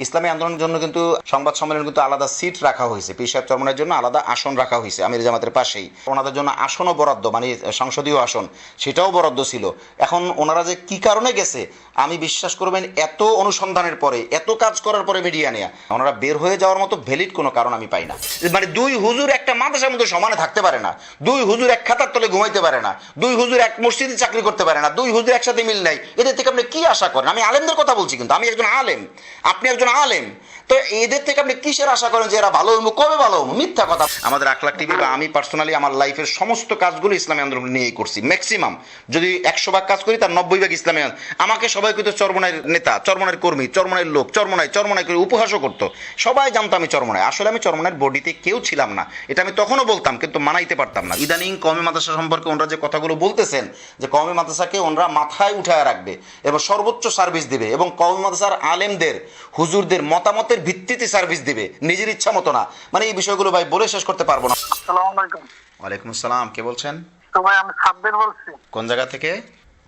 ইসলামী আন্দোলনের জন্য কিন্তু সংবাদ সম্মেলন কিন্তু আলাদা সিট রাখা হয়েছে, পীর সাহেব চরমনের জন্য আলাদা আসন রাখা হয়েছে আমির জামাতের পাশেই। ওনাদের জন্য আসনও বরাদ্দ, মানে সংসদীয় আসন সেটাও বরাদ্দ ছিল। এখন ওনারা যে কি কারণে গেছে, আমি বিশ্বাস করবেন এত অনুসন্ধানের পরে, এত কাজ করার পরে মিডিয়া নিয়ে ওনারা বের হয়ে যাওয়ার মতো ভ্যালিড কোনো কারণ আমি পাই না। মানে দুই হুজুর একটা মাদ্রাসার মধ্যে সমানে থাকতে পারে না, দুই হুজুর এক খাতার তলে ঘুমাইতে পারে না, দুই হুজুর এক মসজিদে চাকরি করতে পারে না, দুই হুজুর একসাথে মিল নাই, এদের থেকে আপনি কি আশা করেন? আমি আলেমদের কথা বলছি, কিন্তু আমি একজন আলেম, আপনি একজন আলেম, তো এদের থেকে আপনি কিসের আশা করেন যে এরা ভালো হইব? কবে ভালো হইব? মিথ্যা কথা। আমাদের আখলাক টিভি বা আমি পার্সোনালি আমার লাইফের সমস্ত কাজগুলো ইসলামী আন্দোলন নিয়েই করছি। ম্যাক্সিমাম যদি 100 ভাগ কাজ করি তার 90 ভাগ ইসলামী। আমাকে সবাই কিন্তু চরমনাইয়ের নেতা, চরমনাইয়ের কর্মী, চরমনাইয়ের লোক, চরমনাই করে উপহাসও করতো, সবাই জানতো আমি চরমনাই। আসলে আমি চরমনাইয়ের বডিতে কেউ ছিলাম না, এটা আমি তখনও বলতাম, কিন্তু মানাইতে পারতাম না। ইদানিং কওমি মাদ্রাসা সম্পর্কে ওনারা যে কথাগুলো বলতেছেন, যে কওমি মাদ্রাসাকে ওনারা মাথায় উঠায় রাখবে এবং সর্বোচ্চ সার্ভিস দিবে, এবং কওমি মাদ্রাসার আলেমদের, হুজুরদের মতামতের ভিত্তিতে সার্ভিস দিবে, নিজের ইচ্ছা মতো না। মানে এই বিষয়গুলো ভাই বলে শেষ করতে পারবো না। আসসালামু আলাইকুম। ওয়ালাইকুম আসসালাম, কে বলছেন? তো ভাই আমি সাব্বির বলছি, কোন জায়গা থেকে?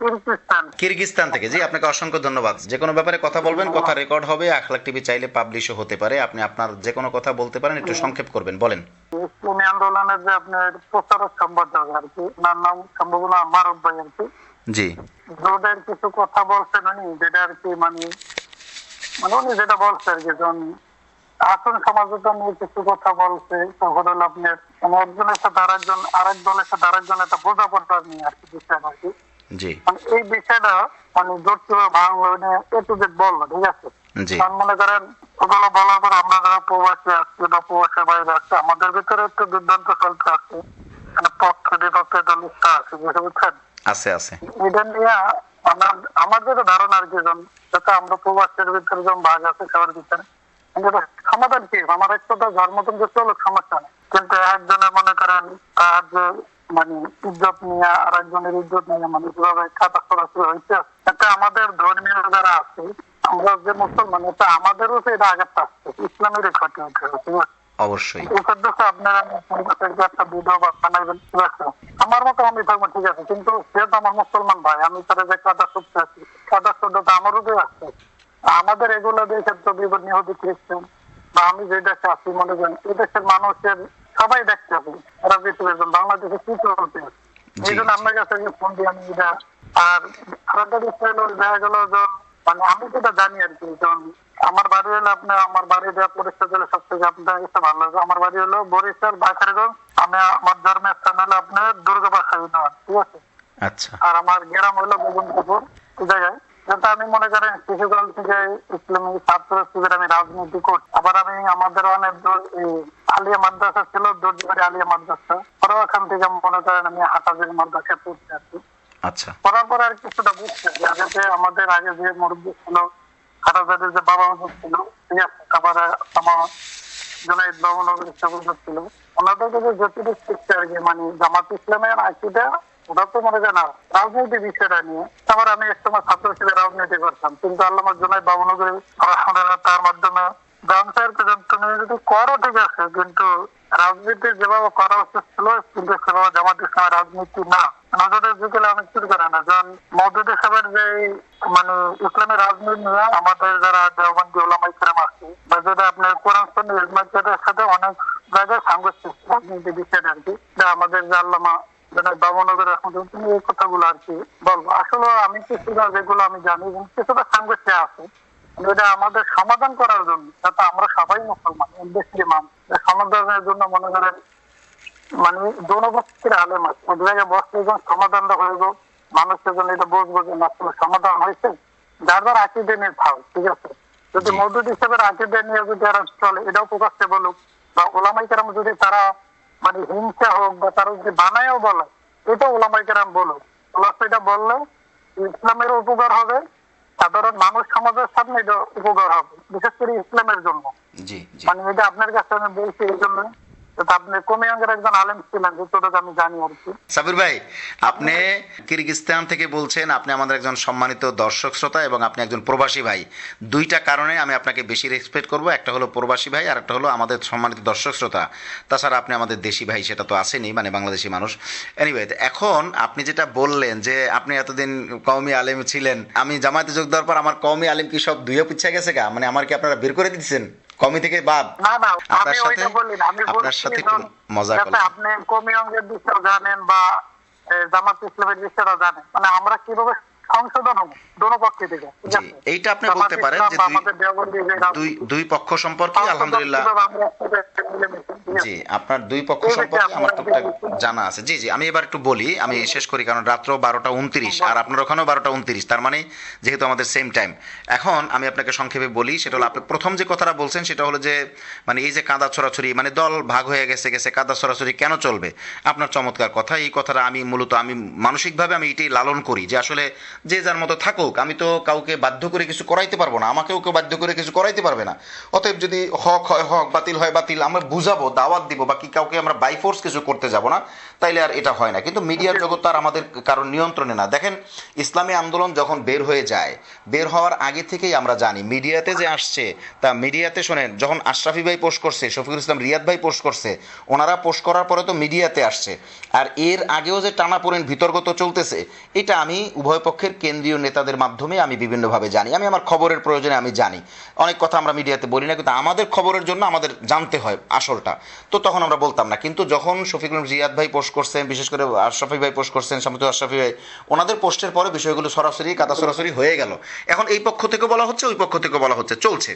কিরগিজস্তান। কিরগিজস্তান থেকে। জি, আপনাকে অসংখ্য ধন্যবাদ। যে কোনো ব্যাপারে কথা বলবেন, কথা রেকর্ড হবে, আখলাক টিভি চাইলে পাবলিশও হতে পারে। আপনি আপনার যে কোনো কথা বলতে পারেন, একটু সংক্ষেপ করবেন, বলেন। ইসলামী আন্দোলনের যে আপনার প্রচারক সম্পাদক আর কি, ওনার নাম সম্ভবত মারুফ ভাই আর কি। জি, জোদের কিছু কথা বলছেন উনি, যেটা আর কি মানে উনি যেটা বলছে আর কি, যখন আসন সমাজতা নিয়ে কিছু কথা বলছে, তখন হলো আপনার মানে একজনের সাথে আরেক দলের সাথে আরেকজন একটা বোঝাপড়া নিয়ে আর কি বিষয় আর কি। জি, মানে এই বিষয়টা মানে জোর কিভাবে বাংলা একটু যে বললো, ঠিক আছে। জি, মনে করেন ওগুলো বলার পর আমরা যারা প্রবাসী আসছি বা প্রবাসের বাইরে আসছে, আমাদের ভিতরে একটু দুর্দান্ত চলতে আসছে, মানে পক্ষ বিপক্ষে দলিতটা আছে, বুঝছেন? আছে আছে। এটা নিয়ে আমার যেটা ধারণা আর কি, যাতে আমরা প্রবাসের ভিতরে যেমন ভাগ আছে সবার ভিতরে, কিন্তু সমাধান কি? আমার একটা তো ঘর মতন যে চলো সমস্যা নেই, কিন্তু একজনের মনে করেন তার যে মানে ইজ্জত নিয়ে আর একজনের ইজ্জত নিয়ে মানে কিভাবে খাতা সরাসরি হয়েছে, এটা আমাদের ধর্মীয় যারা আছে, আমরা যে মুসলমান, এটা আমাদেরও এটা আঘাত আসছে, ইসলামের ক্ষতি হচ্ছে, ঠিক আছে? অবশ্যই। আপনারা একটা ভিডিও বানাবেন, ঠিক আছে, আমার মতো আমি থাকবো, ঠিক আছে, কিন্তু সে তো আমার মুসলমান ভাই, আমি তারা যে কাদা শুনতে আছি, কাদা শুনতে তো আমারও তো আসছে। আমাদের এগুলো দেখে তো বিভিন্ন ইহুদি খ্রিস্টান বা আমি যে দেশে আছি, মনে করেন এই দেশের মানুষের সবাই দেখতে হবে সারা পৃথিবীর বাংলাদেশে কি চলতে। এই জন্য আপনার কাছে ফোন দিয়ে আমি এটা। আর আরেকটা বিষয় হলো, দেখা গেল যে মানে আমি যেটা জানি আর কি, যেমন আমার বাড়ি হলো আপনার, আমার বাড়ি দেওয়া পরিষ্কার দিলে সব থেকে আপনার কাছে ভালো লাগে। আমার বাড়ি হলো বরিশাল বাখারগঞ্জ, আমি আমার ধর্মের স্থান হলো আপনার দুর্গাবাসা, ঠিক আছে। আচ্ছা। আর আমার গ্রাম হলো গোবিন্দপুর, এই জায়গায়। যেটা আমি মনে করেন শিশুকাল থেকে ইসলামী ছাত্র শিবির আমি রাজনীতি করি। আবার আমি আমাদের অনেক আলিয়া মাদ্রাসা ছিল, দর্জিবাড়ি আলিয়া মাদ্রাসা, পরে ওখান থেকে মনে করেন আমি হাটাজের মাদ্রাসায় পড়তে আছি। আচ্ছা। পড়ার পর আর কিছুটা বুঝছে যে আগে আমাদের আগে যে মুরব্বী ছিল, হাটাজারের যে বাবা হুজুর ছিল, ঠিক আছে, তারপরে আমার জনাইদ বাবুনগর ছিল, ওনাদেরকে যে যতটুকু শিখছে আর কি, মানে জামাত ইসলামের আকিদা, ওরা তো মনে হয় না রাজনৈতিক বিষয়টা নিয়ে। তারপর আমি একসময় ছাত্র হিসেবে রাজনীতি করতাম, কিন্তু আল্লামা জুনাইদ বাবুনগরী তার মাধ্যমে জানসার তুমি যদি করো, ঠিক আছে, কিন্তু রাজনীতি যেভাবে করা উচিত ছিল, কিন্তু সেভাবে জামাত ইসলামের রাজনীতি না। নজরের যুগে আমি শুরু করে না, যেমন মওদুদ সাহেবের যে মানে ইসলামের রাজনীতি নিয়ে আমাদের যারা দেওবন্দি ওলামা ইকরাম আছে, বা যেটা আপনার কোরআন সুন্নাহর সাথে অনেক জায়গায় সাংঘর্ষিক রাজনীতি বিষয়টা আর কি, আমাদের যে আল্লামা বাবুনগর এই কথাগুলো আর কি বলবো। আসলে আমি কিছুটা যেগুলো আমি জানি কিছুটা সাংঘর্ষিক আছে, এটা আমাদের সমাধান করার জন্য, যাতে আমরা সবাই মুসলমান দেশের মানুষ, সমাধানের জন্য মনে করেন মানে জনগোষ্ঠীর আলেম আছে, ওই জায়গায় বসলে যখন সমাধানটা হয়ে গেল, মানুষের জন্য এটা বুঝবো যে না সমাধান হয়েছে। যার যার আকিদে নিয়ে থাক, ঠিক আছে, যদি মওদুদ হিসেবে আকিদে নিয়ে যদি যারা চলে, এটাও প্রকাশ্যে বলুক, বা ওলামাই কেরাম যদি তারা মানে হিংসা হোক বা তারা যদি বানায়ও বলে, এটা ওলামাই কেরাম বলুক, এটা বললে ইসলামের উপকার হবে, সাধারণ মানুষ সমাজের সামনে এটা উপকার হবে, বিশেষ করে ইসলামের জন্য। মানে এটা আপনার কাছে আমি বলছি এই জন্য, তো আপনি কমিয়াঙ্গের একজন আলেম ছিলেন, যতটুকু আমি জানি আর কি। সাবির ভাই, আপনি কিরগিজস্তান থেকে বলছেন, আপনি আমাদের একজন সম্মানিত দর্শক শ্রোতা এবং আপনি একজন প্রবাসী ভাই। দুইটা কারণে আমি আপনাকে বেশি রেসপেক্ট করব, একটা হলো প্রবাসী ভাই আর একটা হলো আমাদের সম্মানিত দর্শক শ্রোতা। তাছাড়া আপনি আমাদের দেশি ভাই, সেটা তো আসেনি, মানে বাংলাদেশি মানুষ। এনিওয়ে, এখন আপনি যেটা বললেন যে আপনি এতদিন কওমি আলেম ছিলেন, আমি জামায়াতে যোগ দেওয়ার পর আমার কওমি আলেম কি সব ধুয়ে পুচ্ছা গেছে গা? মানে আমার কি আপনারা বের করে দিচ্ছেন কওমি থেকে বাদ? না না, আপনার আমি সাথে ওইটা বলি না, আমি আপনার বলছি সাথে একটু মজা যাতে করলাম। আপনি কমিয়াঙ্গের বিষয় জানেন বা জামাত ইসলামের বিষয়টা জানেন, মানে আমরা কিভাবে সংশোধন হবো দোনো পক্ষে থেকে, ঠিক জি, আছে? এইটা আপনি জামাত বলতে পারেন ইসলাম যে বা আমাদের দেওবন্দি যে দুই রাজনীতি, দুই পক্ষ সম্পর্কে সংশোধন আলহামদুলিল্লাহ। কিভাবে আমরা একসাথে মিলেমিশে, ঠিক আছে? জি, আপনার দুই পক্ষ এই বিষয়ে সম্পর্কে আমার আপনারা টুকটাক কি- জানা আছে। জি জি, আমি এবার একটু বলি, আমি শেষ করি, কারণ রাত্র 12টা 29 আর আপনার ওখানেও 12টা 29, তার মানে যেহেতু আমাদের সেম টাইম। এখন আমি আপনাকে সংক্ষেপে বলি, সেটা হলো আপনি প্রথম যে কথাটা বলছেন সেটা হলো যে মানে এই যে কাদা ছড়াছড়ি, মানে দল ভাগ হয়ে গেছে গেছে কাদা ছড়াছড়ি কেন চলবে? আপনার চমৎকার কথা। এই কথাটা আমি মূলত আমি মানসিকভাবে আমি এটাই লালন করি যে আসলে যে যার মতো থাকুক, আমি তো কাউকে বাধ্য করে কিছু করাইতে পারবো না, আমাকেও কেউ বাধ্য করে কিছু করাইতে পারবে না। অতএব যদি হক হয় হক, বাতিল হয় বাতিল, আমরা বুঝাবো, দাওয়াত দিব, বাকি কাউকে আমরা বাই ফোর্স কিছু করতে যাব না, তাইলে আর এটা হয় না। কিন্তু মিডিয়ার জগৎ আর আমাদের কারণ নিয়ন্ত্রণে না। দেখেন, ইসলামী আন্দোলন যখন বের হয়ে যায়, বের হওয়ার আগে থেকেই আমরা জানি মিডিয়াতে যে আসছে, তা মিডিয়াতে শোনেন, যখন আশরাফি ভাই পোস্ট করছে, শফিকুল ইসলাম রিয়াদ ভাই পোস্ট করছে, ওনারা পোস্ট করার পরে তো মিডিয়াতে আসছে। আর এর আগেও যে টানাপোড়েন বিতর্কত চলতেছে, এটা আমি উভয় পক্ষের কেন্দ্রীয় নেতাদের মাধ্যমে আমি বিভিন্নভাবে জানি। আমি আমার খবরের প্রয়োজনে আমি জানি, অনেক কথা আমরা মিডিয়াতে বলি না, কিন্তু আমাদের খবরের জন্য আমাদের জানতে হয় আসলটা। তো তখন আমরা বলতাম না, কিন্তু যখন শফিকুল রিয়াদ ভাই পোস্ট করছেন, বিশেষ করে আশরাফি ভাই পোস্ট করছেন, সামনে আশরাফি ভাই, ওনাদের পোস্টের পরে বিষয়গুলো সরাসরি কাদা সরাসরি হয়ে গেল। এখন এই পক্ষ থেকে বলা হচ্ছে, ওই পক্ষ থেকে বলা হচ্ছে, চলছে।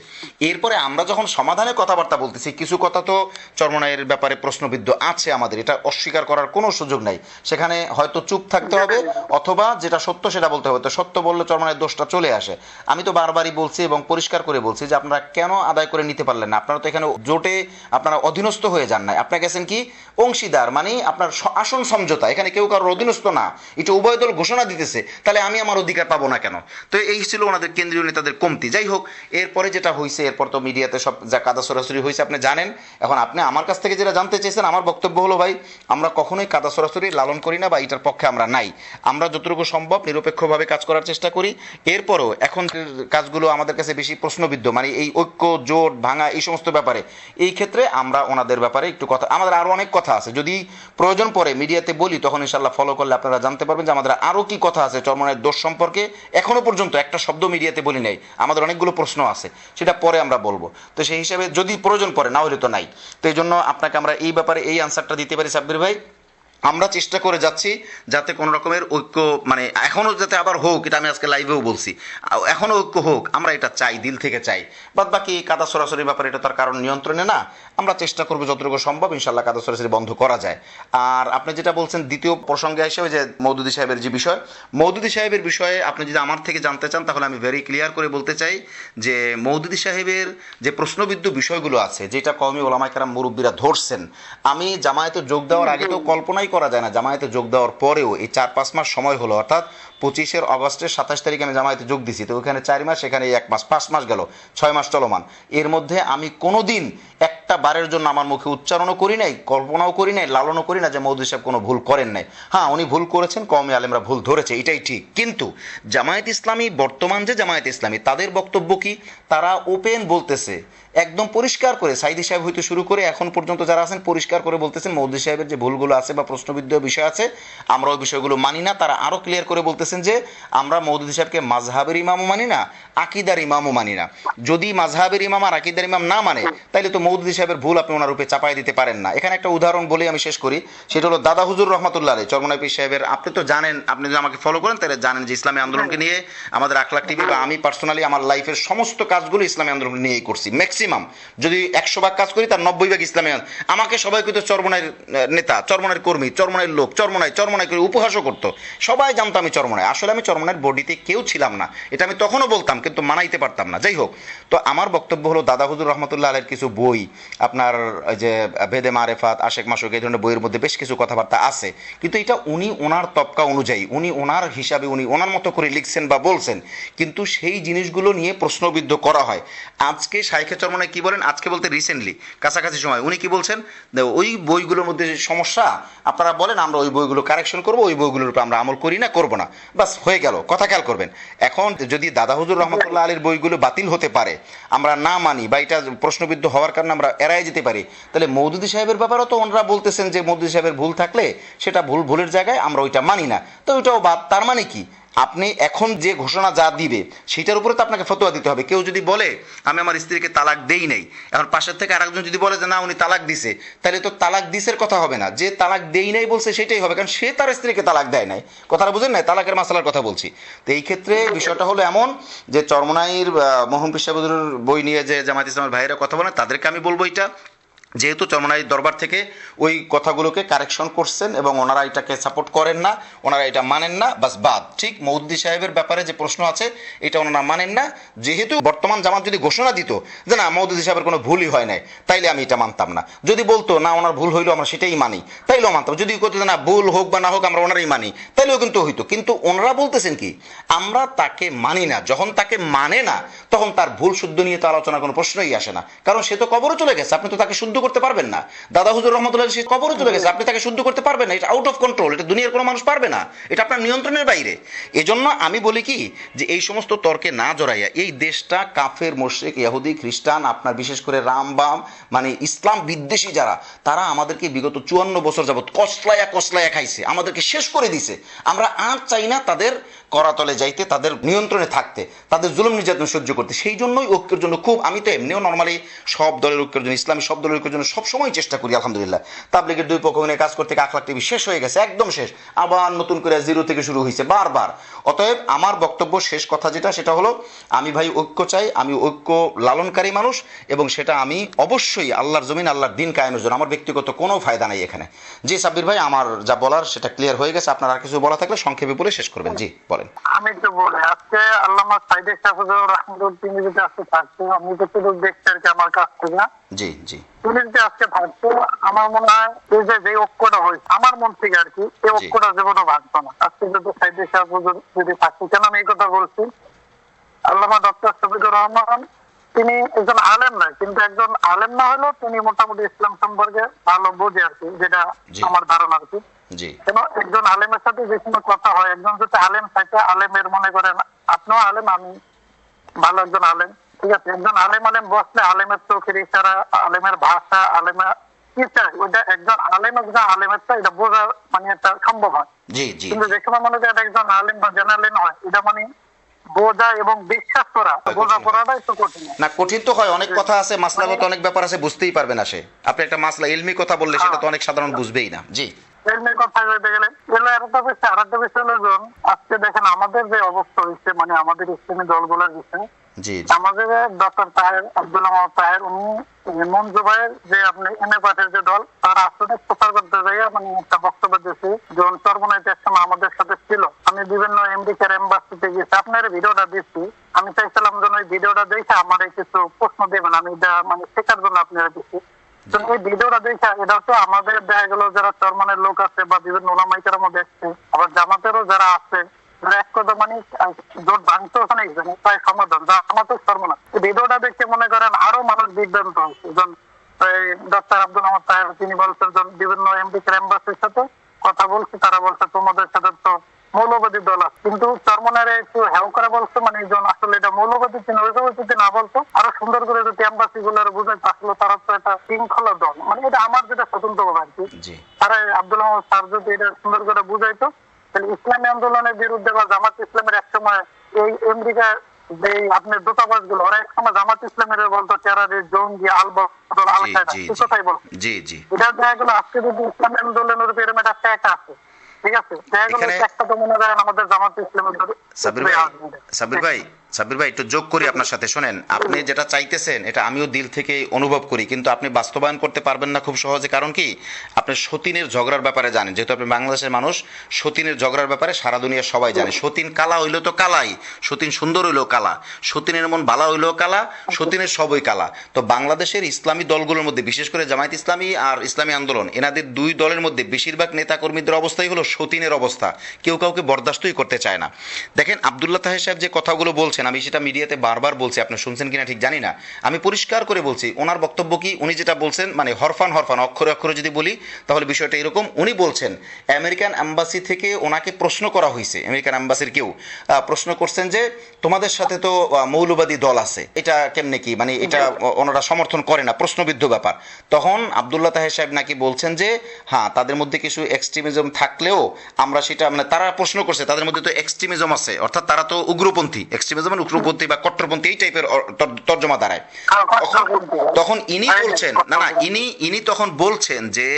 এরপরে আমরা যখন সমাধানের কথাবার্তা বলতেছি, কিছু কথা তো চরমনাইয়ের ব্যাপারে প্রশ্নবিদ্ধ আছে আমাদের, এটা অস্বীকার করার কোনো সুযোগ নাই। সেখানে হয়তো চুপ থাকতে হবে, অথবা যেটা সত্য সেটা বলতে হবে। তো সত্য বললে চরমনাইয়ের দোষটা চলে আসে। আমি তো বারবারই বলছি এবং পরিষ্কার করে বলছি যে আপনারা কেন আদায় করে নিতে পারলেন না? আপনারা তো এখানে জোটে আপনারা অধীনস্থ হয়ে যান নাই, আপনারা গেছেন কি অংশীদার, মানে আপনার আসন সমঝোতা। এখানে কেউ কারোর অধীনস্থ না, এটা উভয় দল ঘোষণা দিতেছে, তাহলে আমি আমার অধিকার পাবো না কেন? তো এই ছিল ওনাদের কেন্দ্রীয় নেতাদের কমতি। যাই হোক, এরপরে যেটা হয়েছে, এরপর তো মিডিয়াতে সব যা কাদা সরাসরি হয়েছে আপনি জানেন। এখন আপনি আমার কাছ থেকে যেটা জানতে চেয়েছেন, আমার বক্তব্য হলো ভাই, আমরা কখনোই কাদা সরাসরি লালন করি না, বা এটার পক্ষে আমরা নাই। আমরা যতটুকু সম্ভব নিরপেক্ষভাবে কাজ করার চেষ্টা করি। এরপরও এখন কাজগুলো আমাদের কাছে বেশি প্রশ্নবিদ্ধ, মানে এই ঐক্য জোট ভাঙা এই সমস্ত ব্যাপারে, এই ক্ষেত্রে আমরা ওনাদের ব্যাপারে একটু কথা, আমাদের আরো অনেক কথা আছে, যদি প্রয়োজন পড়ে মিডিয়াতে বলি, তখন ইনশাল্লাহ ফলো করলে আপনারা জানতে পারবেন যে আমাদের আরো কি কথা আছে চরমনের দোষ সম্পর্কে। এখনো পর্যন্ত একটা শব্দ মিডিয়াতে বলি নাই, আমাদের অনেকগুলো প্রশ্ন আছে, সেটা পরে আমরা বলবো। তো সেই হিসাবে যদি প্রয়োজন পড়ে, না হলে তো নাই। তো এই জন্য আপনাকে আমরা এই ব্যাপারে এই আনসারটা দিতে পারি সাব্বির ভাই। আমরা চেষ্টা করে যাচ্ছি যাতে কোনো রকমের ঐক্য, মানে এখনো যাতে আবার হোক, এটা আমি আজকে লাইভেও বলছি, এখনো ঐক্য হোক, আমরা এটা চাই, দিল থেকে চাই। বাদ বাকি কাদা সরাসরি ব্যাপারে এটা তার কারণ নিয়ন্ত্রণে না, আমরা চেষ্টা করবো যতটুকু সম্ভব ইনশাল্লাহ কাদা সরাসরি বন্ধ করা যায়। আর আপনি যেটা বলছেন দ্বিতীয় প্রসঙ্গে হিসেবে, যে মওদুদী সাহেবের যে বিষয়, মওদুদী সাহেবের বিষয়ে আপনি যদি আমার থেকে জানতে চান, তাহলে আমি ভেরি ক্লিয়ার করে বলতে চাই যে মওদুদী সাহেবের যে প্রশ্নবিদ্ধ বিষয়গুলো আছে, যেটা কওমি ওলামায়ে কেরাম মুরব্বীরা ধরছেন, আমি জামায়াতে যোগ দেওয়ার আগে তো কল্পনাই করা যায় না, জামায়াতে যোগ দেওয়ার পরেও এই 4-5 মাস সময় হলো, অর্থাৎ 25 অগস্টের 27 তারিখে আমি জামায়াতে যোগ দিছি, তো ওখানে 4 মাস, এখানে 1 মাস, 5 মাস গেল, 6 মাস চলমান। এর মধ্যে আমি কোনোদিন একটা বারের জন্য আমার মুখে উচ্চারণও করি নাই, কল্পনাও করি নাই, লালনও করি না যে মওদুদী সাহেব কোনো ভুল করেন নাই। হ্যাঁ, উনি ভুল করেছেন, কওমি আলেমরা ভুল ধরেছে, এটাই ঠিক। কিন্তু জামায়াত ইসলামী, বর্তমান যে জামায়াত ইসলামী, তাদের বক্তব্য কি? তারা ওপেন বলতেছে, একদম পরিষ্কার করে, সাইদি সাহেব হইতে শুরু করে এখন পর্যন্ত যারা আছেন, পরিষ্কার করে বলতেছেন মওদুদী সাহেবের যে ভুলগুলো আছে বা প্রশ্নবিদ্ধ বিষয় আছে, আমরা ওই বিষয়গুলো মানি না। তারা আরো ক্লিয়ার করে বলতেছেন যে আমরা মওদুদী সাহেবকে মাযহাবের ইমামও মানি না, আকিদার ইমামও মানি না। যদি মাযহাবের ইমাম আর আকিদার ইমাম না মানে, তাইলে তো মওদুদী সাহেবের ভুল আপনি ওনার রূপে চাপাই দিতে পারেন না। এখানে একটা উদাহরণ বলে আমি শেষ করি, সেটা হলো দাদা হুজুর রহমাতুল্লাহ আলাইহি, চরমনাই পীর সাহেবের। আপনি তো জানেন, আপনি যদি আমাকে ফলো করেন তাহলে জানেন যে ইসলামী আন্দোলনকে নিয়ে আমাদের আখলাক টিভি বা আমি পার্সোনালি আমার লাইফের সমস্ত কাজগুলো ইসলামী আন্দোলন নিয়েই করছি। ম্যাক্সিমাম যদি 100 ভাগ কাজ করি, তার 90 ভাগ ইসলামী। আমাকে সবাই কিন্তু চরমনাইয়ের নেতা, চরমনাইয়ের কর্মী, চরমনাইয়ের লোক, চরমনাই করে উপহাসও করতো, সবাই জানতো আমি চরমনাই। আসলে আমি চরমনাইয়ের বডিতে কেউ ছিলাম না, এটা আমি তখনও বলতাম, কিন্তু মানাইতে পারতাম না। যাই হোক, তো আমার বক্তব্য হলো দাদা হুজুর রহমতুল্লাহ আলাইহির কিছু বই, আপনার যে ভেদে মারেফাত, আশেক মাসুক, এই ধরনের বইয়ের মধ্যে বেশ কিছু কথাবার্তা আছে, কিন্তু এটা উনি ওনার তবকা অনুযায়ী, উনি ওনার হিসাবে, উনি ওনার মতো করে লিখছেন বা বলছেন, কিন্তু সেই জিনিসগুলো নিয়ে প্রশ্নবিদ্ধ করা হয়। আজকে শাইখে চরমনাই চরমনাই কি বলেন আজকে বলতে রিসেন্টলি কাছাকাছি সময় উনি কি বলছেন, ওই বইগুলোর মধ্যে যে সমস্যা আপনারা বলেন আমরা ওই বইগুলো কারেকশন করব, ওই বইগুলোর উপর আমরা আমল করি না, করব না, বাস হয়ে গেল। কথা খেয়াল করবেন, এখন যদি দাদা হুজুর রহমতুল্লাহ আলীর বইগুলো বাতিল হতে পারে, আমরা না মানি বা এটা প্রশ্নবিদ্ধ হওয়ার কারণে আমরা এড়াই যেতে পারি, তাহলে মওদুদী সাহেবের ব্যাপারেও তো ওনারা বলতেছেন যে মওদুদী সাহেবের ভুল থাকলে সেটা ভুলের জায়গায় আমরা ওইটা মানি না, তো ওইটাও বাদ। তার মানে কি আপনি এখন যে ঘোষণা যা দিবে সেটার উপরে তো আপনাকে ফতোয়া দিতে হবে। কেউ যদি বলে আমি আমার স্ত্রীকে তালাক দেই নাই, এখন পাশের থেকে আরেকজন যদি বলে যে না উনি তালাক দিছে, তাহলে তো তালাক দিসের কথা হবে না, যে তালাক দেই নাই বলছে সেটাই হবে, কারণ সে তার স্ত্রীকে তালাক দেয় নাই। কথাটা বুঝেন নাই, তালাকের মাসালার কথা বলছি। তো এই ক্ষেত্রে বিষয়টা হলো এমন যে চরমনাইর মহম পিসাবুদুর বই নিয়ে যে জামায়াত ইসলামের ভাইয়েরা কথা বলেন তাদেরকে আমি বলবো এটা, যেহেতু চরমনাই দরবার থেকে ওই কথাগুলোকে কারেকশন করছেন এবং ওনারা এটাকে সাপোর্ট করেন না, ওনারা এটা মানেন না, বাস বাদ। ঠিক মওদুদী সাহেবের ব্যাপারে যে প্রশ্ন আছে এটা ওনারা মানেন না, যেহেতু বর্তমান জামাত যদি ঘোষণা দিত যে না মওদুদী সাহেবের কোনো ভুলই হয় নাই, তাইলে আমি এটা মানতাম না। যদি বলতো না ওনার ভুল হইলো আমরা সেটাই মানি, তাইলেও মানতাম। যদি করতো না ভুল হোক বা না হোক আমরা ওনারাই মানি, তাইলেও কিন্তু হইতো। কিন্তু ওনারা বলতেছেন কি আমরা তাকে মানি না, যখন তাকে মানে না তখন তার ভুল শুদ্ধ নিয়ে তো আলোচনার কোনো প্রশ্নই আসে না, কারণ সে তো কবরে চলে গেছে, আপনি তো তাকে শুদ্ধ করতে পারবেন না। দাদা হুজুর রহমতুল্লাহ সে কবরে চলে গেছে, আপনি তাকে শুদ্ধ করতে পারবেন না, এটা আউট অফ কন্ট্রোল, এটা দুনিয়ার কোনো মানুষ পারবে না, এটা আপনার নিয়ন্ত্রণের বাইরে। এজন্য আমি বলি কি যে এই সমস্ত তর্কে না জড়াইয়া, এই দেশটা কাফের মুশরিক ইহুদি খ্রিস্টান আপনার বিশেষ করে রামবাম মানে ইসলাম বিদ্বেষী যারা, তারা আমাদেরকে বিগত 54 বছর যাবত কসলায়া খাইছে, আমাদেরকে শেষ করে দিছে। আমরা আর চাই না তাদের করাতলে যাইতে, তাদের নিয়ন্ত্রণে থাকতে, তাদের জুলুম নির্যাতন সহ্য করতে। সেই জন্যই ঐক্যের জন্য খুব, আমি তো এমনিও নর্মালি সব দলের ঐক্যের জন্য, ইসলামী সব দলের ঐক্যের জন্য সবসময় চেষ্টা করি আলহামদুলিল্লাহ। তাবলীগের দুই পক্ষ নিয়ে কাজ করতে 1 লাখ টিভি শেষ হয়ে গেছে, একদম শেষ, আবার নতুন করে জিরো থেকে শুরু হয়েছে বারবার। অতএব আমার বক্তব্য শেষ কথা যেটা সেটা হলো আমি ভাই ঐক্য চাই, আমি ঐক্য লালনকারী মানুষ, এবং সেটা আমি অবশ্যই আল্লাহর জমিন আল্লাহর দিন কায়েমের জন্য, আমার ব্যক্তিগত কোনো ফায়দা নাই এখানে। জি সাব্বির ভাই, আমার যা বলার সেটা ক্লিয়ার হয়ে গেছে, আপনার আর কিছু বলা থাকলে সংক্ষেপে বলে শেষ করবেন। জি বলেন। আমি তো বলি আজকে আল্লামা সাইদে শাহফুজুর রহমতুল্লাহ তিনি যদি আজকে থাকতো, আমি যতটুকু দেখছি আর কি আমার কাছ থেকে, জি জি তিনি যদি আজকে থাকতো আমার মনে হয় এই যে ঐক্যটা হয়েছে আমার মন থেকে আর কি, এই ঐক্যটা জীবনে ভাঙতো না। আজকে যদি সাইদে শাহফুজুর যদি থাকতো, কেন আমি এই কথা বলছি, আল্লামা ডক্টর শফিকুর রহমান তিনি একজন আলেম নয়, কিন্তু একজন আলেম না হলেও তিনি মোটামুটি ইসলাম সম্পর্কে ভালো বোঝে আর কি, যেটা আমার ধারণা আর কি। কেন একজন আলেমের সাথে যে কোনো কথা হয়, একজন যদি আলেম থাকে, আলেমের মনে করেন আপনিও আলেম, আমি ভালো একজন আলেম, ঠিক আছে, একজন আলেম বসলে আলেমের চোখের ইশারা, আলেমের ভাষা, আলেমের কি চাই ওইটা একজন আলেম একজন আলেমের চাই এটা বোঝা মানে এটা সম্ভব হয়। কিন্তু যে সময় মনে করেন একজন আলেম বা জেনারেল হয়, এটা মানে বোঝা এবং বিশ্বাস করা, বোঝা পড়াটা একটু কঠিন না, কঠিন তো হয়, অনেক কথা আছে, মাসলাগত অনেক ব্যাপার আছে, বুঝতেই পারবে না সে। আপনি একটা মাসলা ইলমি কথা বললে সেটা তো অনেক সাধারণ বুঝবেই না। জি এলমের কথা বলতে গেলে এলো আরেকটা বিষয় হলো আজকে দেখেন আমাদের যে অবস্থা হয়েছে, মানে আমাদের ইসলামী দলগুলোর বিষয়ে আমাদের ডক্টর তাহের আব্দুল তাহের উনি মঞ্জু ভাইয়ের যে আপনি এমএ পার্টির যে দল, তার আসলে প্রচার করতে যাইয়া মানে একটা বক্তব্য দিয়েছে, যখন চরমনাইতে এক সময় আমাদের সাথে ছিল, আমি বিভিন্ন আমেরিকার এম্বাসিতে গেছি, আপনার ভিডিওটা দিচ্ছি, আমি চাইছিলাম যেন ওই ভিডিওটা দেখে আমার কিছু প্রশ্ন দেবেন, আমি এটা মানে শেখার জন্য আপনারা দিচ্ছি। এই ভিডিওটা দেখা এটা তো আমাদের দেখা গেল যারা চরমনের লোক আছে বা বিভিন্ন ওলামায়ে কেরামও দেখছে, আবার জামাতেরও যারা আছে, এক কথা মানে জোট ভাঙতে ওখানে প্রায় সমাধান আমাদের চরমনা ভিডিওটা দেখে মনে করেন আরো মানুষ বিভ্রান্ত হচ্ছে। ডক্টর আব্দুল আহমদ তাহের তিনি বলছেন বিভিন্ন আমেরিকার এম্বাসির সাথে কথা বলছে, তারা বলছে তোমাদের সাথে তো মৌলবাদী দল আছে, কিন্তু চরমনের একটু হেও করে বলছে, মানে একজন আসলে এটা মৌলবাদী যদি না বলতো আরো সুন্দর করে যদি এম্বাসি গুলো বুঝাইতে আসলে তারা তো একটা শৃঙ্খলা দল, মানে এটা আমার যেটা স্বতন্ত্র আর কি, তারা আব্দুল আহমদ স্যার যদি এটা সুন্দর করে বুঝাইতো, তাহলে ইসলামী আন্দোলনের বিরুদ্ধে বা জামাত ইসলামের এক সময় এই আমেরিকার যে আপনার দূতাবাস গুলো ওরা এক সময় জামাত ইসলামের বলতো টেরারিস্ট, জঙ্গি, আল-বদর, আল-কায়েদা, কোথায় বলতো, এটা দেখা গেল আজকে যদি ইসলামী আন্দোলনের উপরে একটা আছে, ঠিক আছে, দেখা গেল একটা তো মনে করেন আমাদের জামাত ইসলামের সাব্বির ভাই একটু যোগ করি আপনার সাথে। শোনেন, আপনি যেটা চাইতেছেন এটা আমিও দিল থেকে অনুভব করি, কিন্তু আপনি বাস্তবায়ন করতে পারবেন না খুব সহজে। কারণ কি, আপনি সতীনের ঝগড়ার ব্যাপারে জানেন, যেহেতু আপনি বাংলাদেশের মানুষ, সতীনের ঝগড়ার ব্যাপারে সারা দুনিয়া সবাই জানে। সতীন কালা হইলো তো কালাই, সতীন সুন্দর হইলো কালা, সতীনের মন বালা হইলো কালা, সতীনের সবই কালা। তো বাংলাদেশের ইসলামী দলগুলোর মধ্যে বিশেষ করে জামায়াত ইসলামী আর ইসলামী আন্দোলন, এনাদের দুই দলের মধ্যে বেশিরভাগ নেতাকর্মীদের অবস্থাই হলো সতীনের অবস্থা, কেউ কাউকে বরদাস্তই করতে চায় না। দেখেন আব্দুল্লাহ তাহের সাহেব যে কথাগুলো বলছেন বলছেন, আমি সেটা মিডিয়াতে বারবার বলছি, আপনি শুনছেন কিনা ঠিক জানি না, আমি পরিষ্কার করে বলছি ওনার বক্তব্য কি, উনি যেটা বলছেন মানে হরফান অক্ষরে অক্ষরে যদি বলি তাহলে বিষয়টা এরকম। উনি বলছেন আমেরিকান অ্যাম্বাসি থেকে ওনাকে প্রশ্ন করা হয়েছে, আমেরিকান অ্যাম্বাসির কেউ প্রশ্ন করছেন যে তোমাদের সাথে তো মৌলবাদী দল আছে, এটা কেমনে কি, মানে এটা ওনারা সমর্থন করে না, প্রশ্নবিদ্ধ ব্যাপার। তখন আব্দুল্লাহ তাহের সাহেব নাকি বলছেন যে হ্যাঁ তাদের মধ্যে কিছু এক্সট্রিমিজম থাকলেও আমরা সেটা, মানে তারা প্রশ্ন করছে তাদের মধ্যে তো এক্সট্রিমিজম আছে, অর্থাৎ তারা তো উগ্রপন্থী, এক্সট্রিমিজম মানে উগ্রপন্থী বা কট্টরপন্থী এই টাইপের তর্জমা দাঁড়ায়। তখন ইনি বলছেন না ইনি তখন বলছেন যে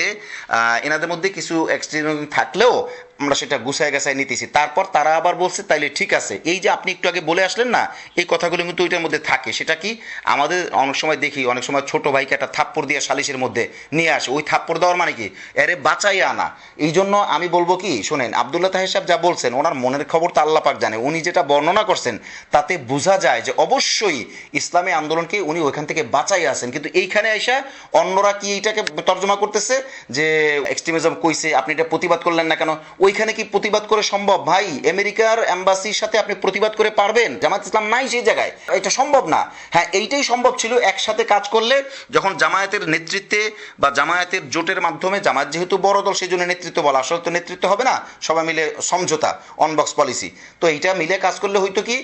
এনাদের মধ্যে কিছু এক্সট্রিমিজম থাকলেও আমরা সেটা গুছায় গাছায় নিতেছি। তারপর তারা আবার বলছে তাইলে ঠিক আছে, এই যে আপনি একটু আগে বলে আসলেন না এই কথাগুলো কিন্তু ওইটার মধ্যে থাকে। সেটা কি, আমাদের অনেক সময় দেখি অনেক সময় ছোট ভাইকে একটা থাপ্পড় দিয়ে সালিশের মধ্যে নিয়ে আসে, ওই থাপ্পড় দেওয়ার মানে কি এরে বাঁচাই আনা। এই জন্য আমি বলবো কি, শোনেন আব্দুল্লাহ তাহের সাহেব যা বলছেন ওনার মনের খবর তো আল্লাহ পাক জানে, উনি যেটা বর্ণনা করছেন তাতে বোঝা যায় যে অবশ্যই ইসলামী আন্দোলনকে উনি ওইখান থেকে বাঁচাই আছেন। কিন্তু এইখানে আইসা অন্যরা কি এইটাকে তর্জমা করতেছে যে এক্সট্রিমিজম কইছে, আপনি এটা প্রতিবাদ করলেন না কেন? ওইখানে কি প্রতিবাদ করে সম্ভব? ভাই আমেরিকার এম্বাসির সাথে আপনি প্রতিবাদ করে পারবেন? জামাত ইসলাম নাই সেই জায়গায়, এটা সম্ভব না। হ্যাঁ এইটাই সম্ভব ছিল একসাথে কাজ করলে, যখন জামায়াতের নেতৃত্বে বা জামায়াতের জোটের মাধ্যমে, জামায়াত যেহেতু বড় দল সেই জন্য নেতৃত্ব বলা, আসলে তো নেতৃত্ব হবে না, সবাই মিলে সমঝোতা অনবক্স পলিসি, তো এইটা মিলে কাজ করলে হয়তো কি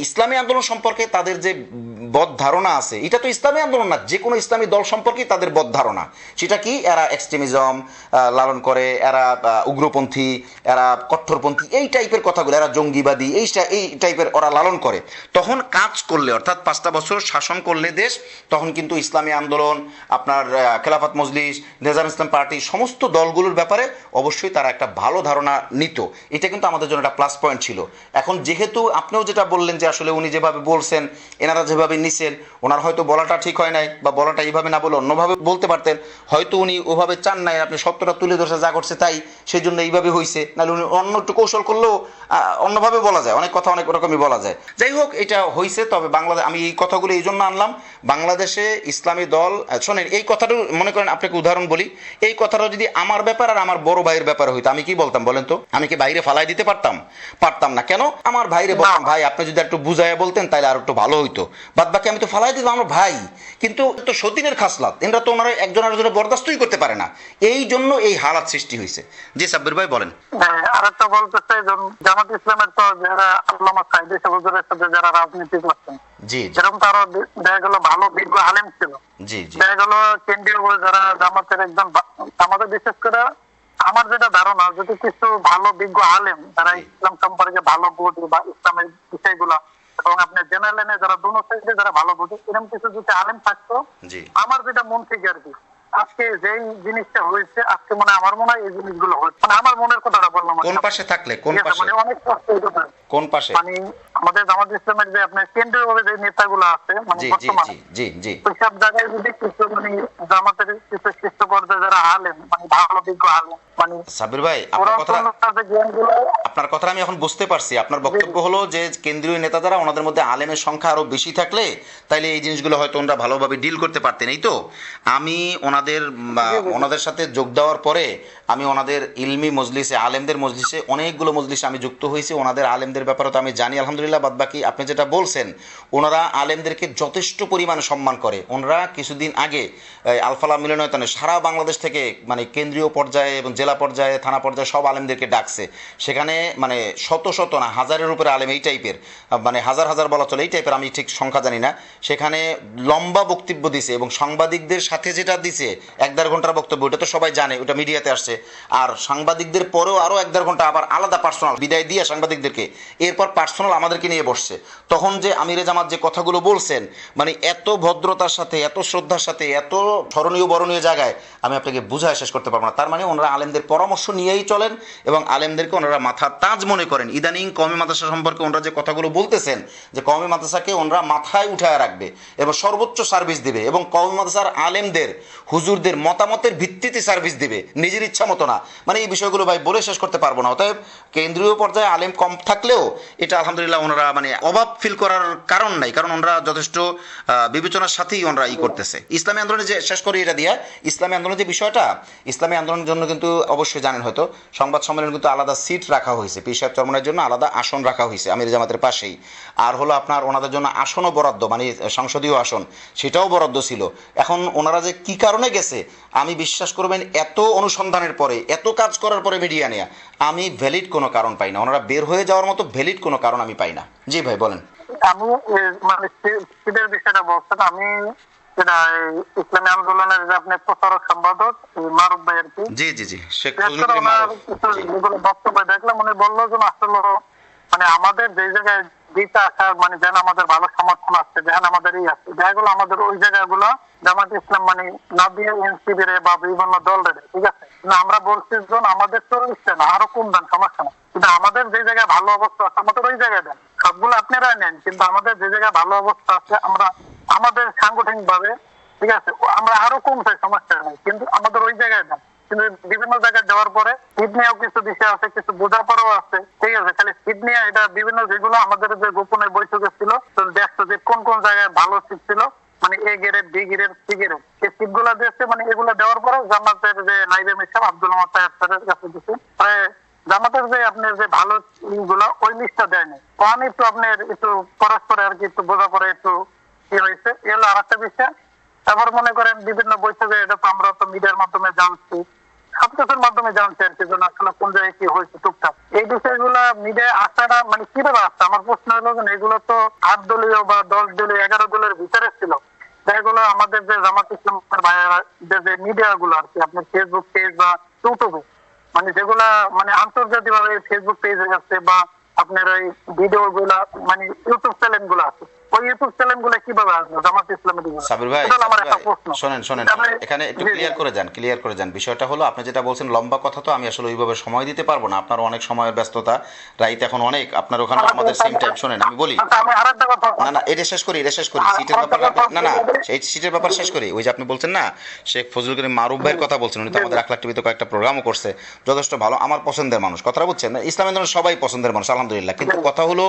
ইসলামী আন্দোলন সম্পর্কে তাদের যে বদ ধারণা আছে, এটা তো ইসলামী আন্দোলন না, যে কোনো ইসলামী দল সম্পর্কে তাদের বদ ধারণা, সেটা কি এরা এক্সট্রিমিজম লালন করে, এরা উগ্রপন্থী, এরা কট্টরপন্থী, এই টাইপের কথাগুলো, এরা জঙ্গিবাদী, এই টাইপের ওরা লালন করে। তখন কাজ করলে, অর্থাৎ 5টা বছর শাসন করলে দেশ, তখন কিন্তু ইসলামী আন্দোলন, আপনার খেলাফত মজলিস, নিজাম ইসলাম পার্টি, সমস্ত দলগুলোর ব্যাপারে অবশ্যই তারা একটা ভালো ধারণা নিত। এটা কিন্তু আমাদের জন্য একটা প্লাস পয়েন্ট ছিল। এখন যেহেতু আপনিও যেটা বললেন যে আসলে উনি যেভাবে বলছেন, এনারা যেভাবে নিছেন, ওনার হয়তো বলাটা ঠিক হয় নাই, বা বলাটা এইভাবে না বলে অন্যভাবে বলতে পারতেন, হয়তো উনি ওভাবে চান নাই আপনি সত্যটা তুলে ধরছে, যা করছে তাই, সেই জন্য এইভাবে হয়েছে, নাহলে উনি অন্য একটু কৌশল করলেও অন্যভাবে বলা যায়, অনেক কথা অনেক রকমই বলা যায়। যাই হোক এটা হয়েছে। তবে বাংলাদেশ, আমি এই কথাগুলো এই জন্য আনলাম, বাংলাদেশে ইসলামী দল, শোনেন এই কথাটা মনে করেন আপনাকে উদাহরণ বলি, এই কথাটা যদি আমার ব্যাপার আর আমার বড় ভাইয়ের ব্যাপারে হইতো, আমি কি বলতাম বলেন তো? আমি কি বাইরে ফালাই দিতে পারতাম? পারতাম না। কেন? আমার ভাইরে বলতাম ভাই আপনি যদি একটু বুঝাইয়া বলতেন তাহলে আর একটু ভালো হইতো, বাদ বাকি আমি তো ফালাই দিতাম আমার ভাই। কিন্তু তো সতীনের খাসলাত, এনরা তো ওনারা একজন আরেকজনের বরদাস্তই করতে পারে না, এই জন্য এই হালাত সৃষ্টি হয়েছে। জি সাব্বির ভাই বলেন। আরেকটা বলতে চাই, জামাত ইসলামের তো যারা আল্লামা সাইদি হুজুরের সাথে যারা রাজনীতি করছেন, জি যেরকম তারা দেখা গেল ভালো বিজ্ঞ আলেম ছিল, জি জি দেখা গেল কেন্দ্রীয় যারা জামাতের একজন, আমাদের বিশেষ করে আমার যেটা ধারণা, যদি কিছু ভালো বিজ্ঞ আলেম যারা ইসলাম সম্পর্কে ভালো বোঝে বা ইসলামের বিষয়গুলা, এবং আপনার জেনারেল যারা দুনো সাইডে যারা ভালো বোঝে, এরকম কিছু যদি আলেম থাকতো, আমার যেটা মন থেকে আর কি, আজকে যেই জিনিসটা হয়েছে, আজকে আমার মনে হয় এই জিনিসগুলো হচ্ছে, আমার মনের কথাটা বললাম। কোন পাশে থাকলে? কোন পাশে? অনেক কষ্ট হতে পারে। কোন পাশে? আমাদের জামাত ইসলামের যে আপনার কেন্দ্রীয় ভাবে যে নেতাগুলো আছে, বর্তমানে ওইসব জায়গায় যদি কিছু জামাতের কিছু শীর্ষ পর্যায়ে যারা আলেম, ভালো বিজ্ঞ আলেম, সাবির ভাই আপনার কথা আমি এখন বুঝতে পারছি। আপনার বক্তব্য হলো যে কেন্দ্রীয় নেতা যারা, ওনাদের মধ্যে আলেমের সংখ্যা আরো বেশি থাকলে তাইলে এই জিনিসগুলো হয়তো ওনারা ভালোভাবে ডিল করতে পারতেন। এই তো আমি ওনাদের সাথে যোগ দেওয়ার পরে আমি ওনাদের ইলমি মজলিসে, আলেমদের মজলিসে, অনেকগুলো মজলিসে আমি যুক্ত হয়েছি। ওনাদের আলেমদের ব্যাপারে তো আমি জানি আলহামদুলিল্লাহ। বাদ বাকি আপনি যেটা বলছেন, ওনারা আলেমদেরকে যথেষ্ট পরিমাণে সম্মান করে। ওনারা কিছুদিন আগে আলফালা মিলনায়তনে সারা বাংলাদেশ থেকে কেন্দ্রীয় পর্যায়ে এবং জেলা পর্যায়ে, থানা পর্যায়ে সব আলেমদেরকে ডাকছে। সেখানে শত শত না, হাজারের উপরে আলেম, এই টাইপের, হাজার হাজার বলা চলে, এই টাইপের, আমি ঠিক সংখ্যা জানি না। সেখানে লম্বা বক্তব্য দিছে এবং সাংবাদিকদের সাথে যেটা দিছে 1-1.5 ঘন্টার বক্তব্য, ওটা তো সবাই জানে, ওটা মিডিয়াতে আসছে। আর সাংবাদিকদের পরেও আরও 1-1.5 ঘন্টা আবার আলাদা পার্সোনাল বিদায় দিয়ে সাংবাদিকদেরকে, এরপর পার্সোনাল আমাদেরকে নিয়ে বসছে। তখন যে আমিরে জামাত যে কথাগুলো বলছেন, এত ভদ্রতার সাথে, এত শ্রদ্ধার সাথে, এত স্মরণীয় বরণীয় জায়গায় আমি আপনাকে বুঝায় শেষ করতে পারবো না। তার ওনারা আলেমদের পরামর্শ নিয়েই চলেন এবং আলেমদেরকে ওনারা মাথার তাজ মনে করেন। ইদানিং কওমি মাদ্রাসা সম্পর্কে ওনারা যে কথাগুলো বলতেছেন, যে কওমি মাদ্রাসাকে ওনারা মাথায় উঠায় রাখবে এবং সর্বোচ্চ সার্ভিস দিবে, এবং কওমি মাদ্রাসার আলেমদের, হুজুরদের মতামতের ভিত্তিতে সার্ভিস দিবে, নিজের ইচ্ছা মতো না। এই বিষয়গুলো ভাই বলে শেষ করতে পারবো না। অতএব কেন্দ্রীয় পর্যায়ে আলেম কম থাকলেও পরেও এটা আলহামদুলিল্লাহ ওনারা মানে অভাব ফিল করার কারণ নাই, কারণ ওনারা যথেষ্ট বিবেচনার সাথেই ওনারা করতেছে। ইসলামী আন্দোলনে যে শেষ করি এটা দিয়া, ইসলামী আন্দোলনের যে বিষয়টা, ইসলামী আন্দোলনের জন্য কিন্তু অবশ্যই জানেন হয়তো সংবাদ সম্মেলনে কিন্তু আলাদা সিট রাখা হয়েছে, পীর সাহেব চরমনের জন্য আলাদা আসন রাখা হয়েছে আমির জামাতের পাশেই। আর হলো আপনার ওনাদের জন্য আসনও বরাদ্দ, মানে সংসদীয় আসন সেটাও বরাদ্দ ছিল। এখন ওনারা যে কি কারণে গেছে, আমি বিশ্বাস করবেন এত অনুসন্ধানের পরে, এত কাজ করার পরে মিডিয়া নিয়ে আমি ভ্যালিড কোনো কারণ পাই না, ওনারা বের হয়ে যাওয়ার মতো ভ্যালিড কোনো কারণ আমি পাই না। জি ভাই বলেন। আমি মানে সিটের বিষয়টা বলছেন, আমি যেটা ইসলামী আন্দোলনের যে আপনি প্রচারক সম্পাদক মারুফ ভাই আর কি, জি জি জি, শেখ বক্তব্য দেখলাম, উনি বললো যে আসলে মানে আমাদের যে জায়গায় দিতে আসা মানে যেন আমাদের ভালো সমর্থন আসছে, যেন আমাদের এই আছে জায়গাগুলো, আমাদের ওই জায়গাগুলো জামাত ইসলাম মানে না দিয়ে এনসিবির বা বিভিন্ন দলের, ঠিক আছে না, আমরা বলছি আমাদের 40টা না আরো কম দেন, সমস্যা না, কিন্তু আমাদের যে জায়গায় ভালো অবস্থা আছে আমাদের ওই জায়গায় দেন, সবগুলো আপনারা নেন, কিন্তু আমাদের যে জায়গায় ভালো অবস্থা আছে আমরা আমাদের সাংগঠনিক ভাবে, ঠিক আছে, আমরা আরো কম চাই, সমস্যা নেই, কিন্তু আমাদের ওই জায়গায় দেন। কিন্তু বিভিন্ন জায়গায় দেওয়ার পরে সিট নিয়েও কিছু বিষয় আছে, কিছু বোঝাপড়াও আছে, ঠিক আছে, খালি সিট নিয়ে এটা বিভিন্ন যেগুলো আমাদের যে গোপনের বৈঠকে ছিল, তো দেখছো যে কোন কোন জায়গায় ভালো সিট ছিল, মানে A grade, B grade, C grade, এই সিট গুলা দিয়েছে, মানে এগুলো দেওয়ার পরে জামাতের যে নাইবে মিসাব আব্দুল মোত্তাহের কাছে দিচ্ছে, জামাতের যে আপনার যে ভালো গুলো ওই লিস্টটা দেয়নি, তো আমি একটু আপনার একটু পরস্পরে আর কি একটু বোঝাপড়া একটু কি হয়েছে, এগুলো আর একটা বিষয়। তারপর মনে করেন বিভিন্ন বৈঠকে, এটা তো আমরা তো মিডিয়ার মাধ্যমে জানছি, সবকিছুর মাধ্যমে জানছি আর কি, যেন আসলে কোন জায়গায় কি হয়েছে টুকটাক এই বিষয়গুলা মিডিয়ায় আসাটা মানে কিভাবে আসছে, আমার প্রশ্ন হলো যে এগুলো তো 8 দলীয় বা 10 দলীয় 11 দলের ভিতরে ছিল, যেগুলো আমাদের যে জামাত ইসলামের ভাইয়েরা যে মিডিয়া গুলো আর কি, আপনার ফেসবুক পেজ বা ইউটিউবে, মানে যেগুলা মানে আন্তর্জাতিক ভাবে ফেসবুক পেজে আছে বা আপনার ওই ভিডিও গুলা মানে ইউটিউব চ্যানেল গুলো আছে, ওই ইউটিউব চ্যানেল গুলো কিভাবে আসবে জামাত ইসলামের দিকে? সাবির ভাই, আমার একটা প্রশ্ন, শোনেন এখানে একটু ক্লিয়ার করে যান বিষয়টা হলো, আপনি যেটা বলছেন লম্বা কথা, তো আমি আসলে ওইভাবে সময় দিতে পারবো না, আপনার অনেক সময়ের ব্যস্ততা, রাইত এখন অনেক, আপনার ওখানে আমাদের সেম টাইম। শোনেন আমি বলি, না এটা শেষ করি সিটের ব্যাপার, না এই সিটের ব্যাপার শেষ করি। ওই যে আপনি বলছেন না শেখ ফজলুল করিম মারুফ ভাইয়ের কথা বলছেন, উনি তো আমাদের আখলাক টিভিতে কয়েকটা প্রোগ্রামও করছে, যথেষ্ট ভালো, আমার পছন্দের মানুষ, কথাটা বুঝছেন, ইসলামের জন্য সবাই পছন্দের মানুষ আলহামদুলিল্লাহ, কিন্তু কথা হলো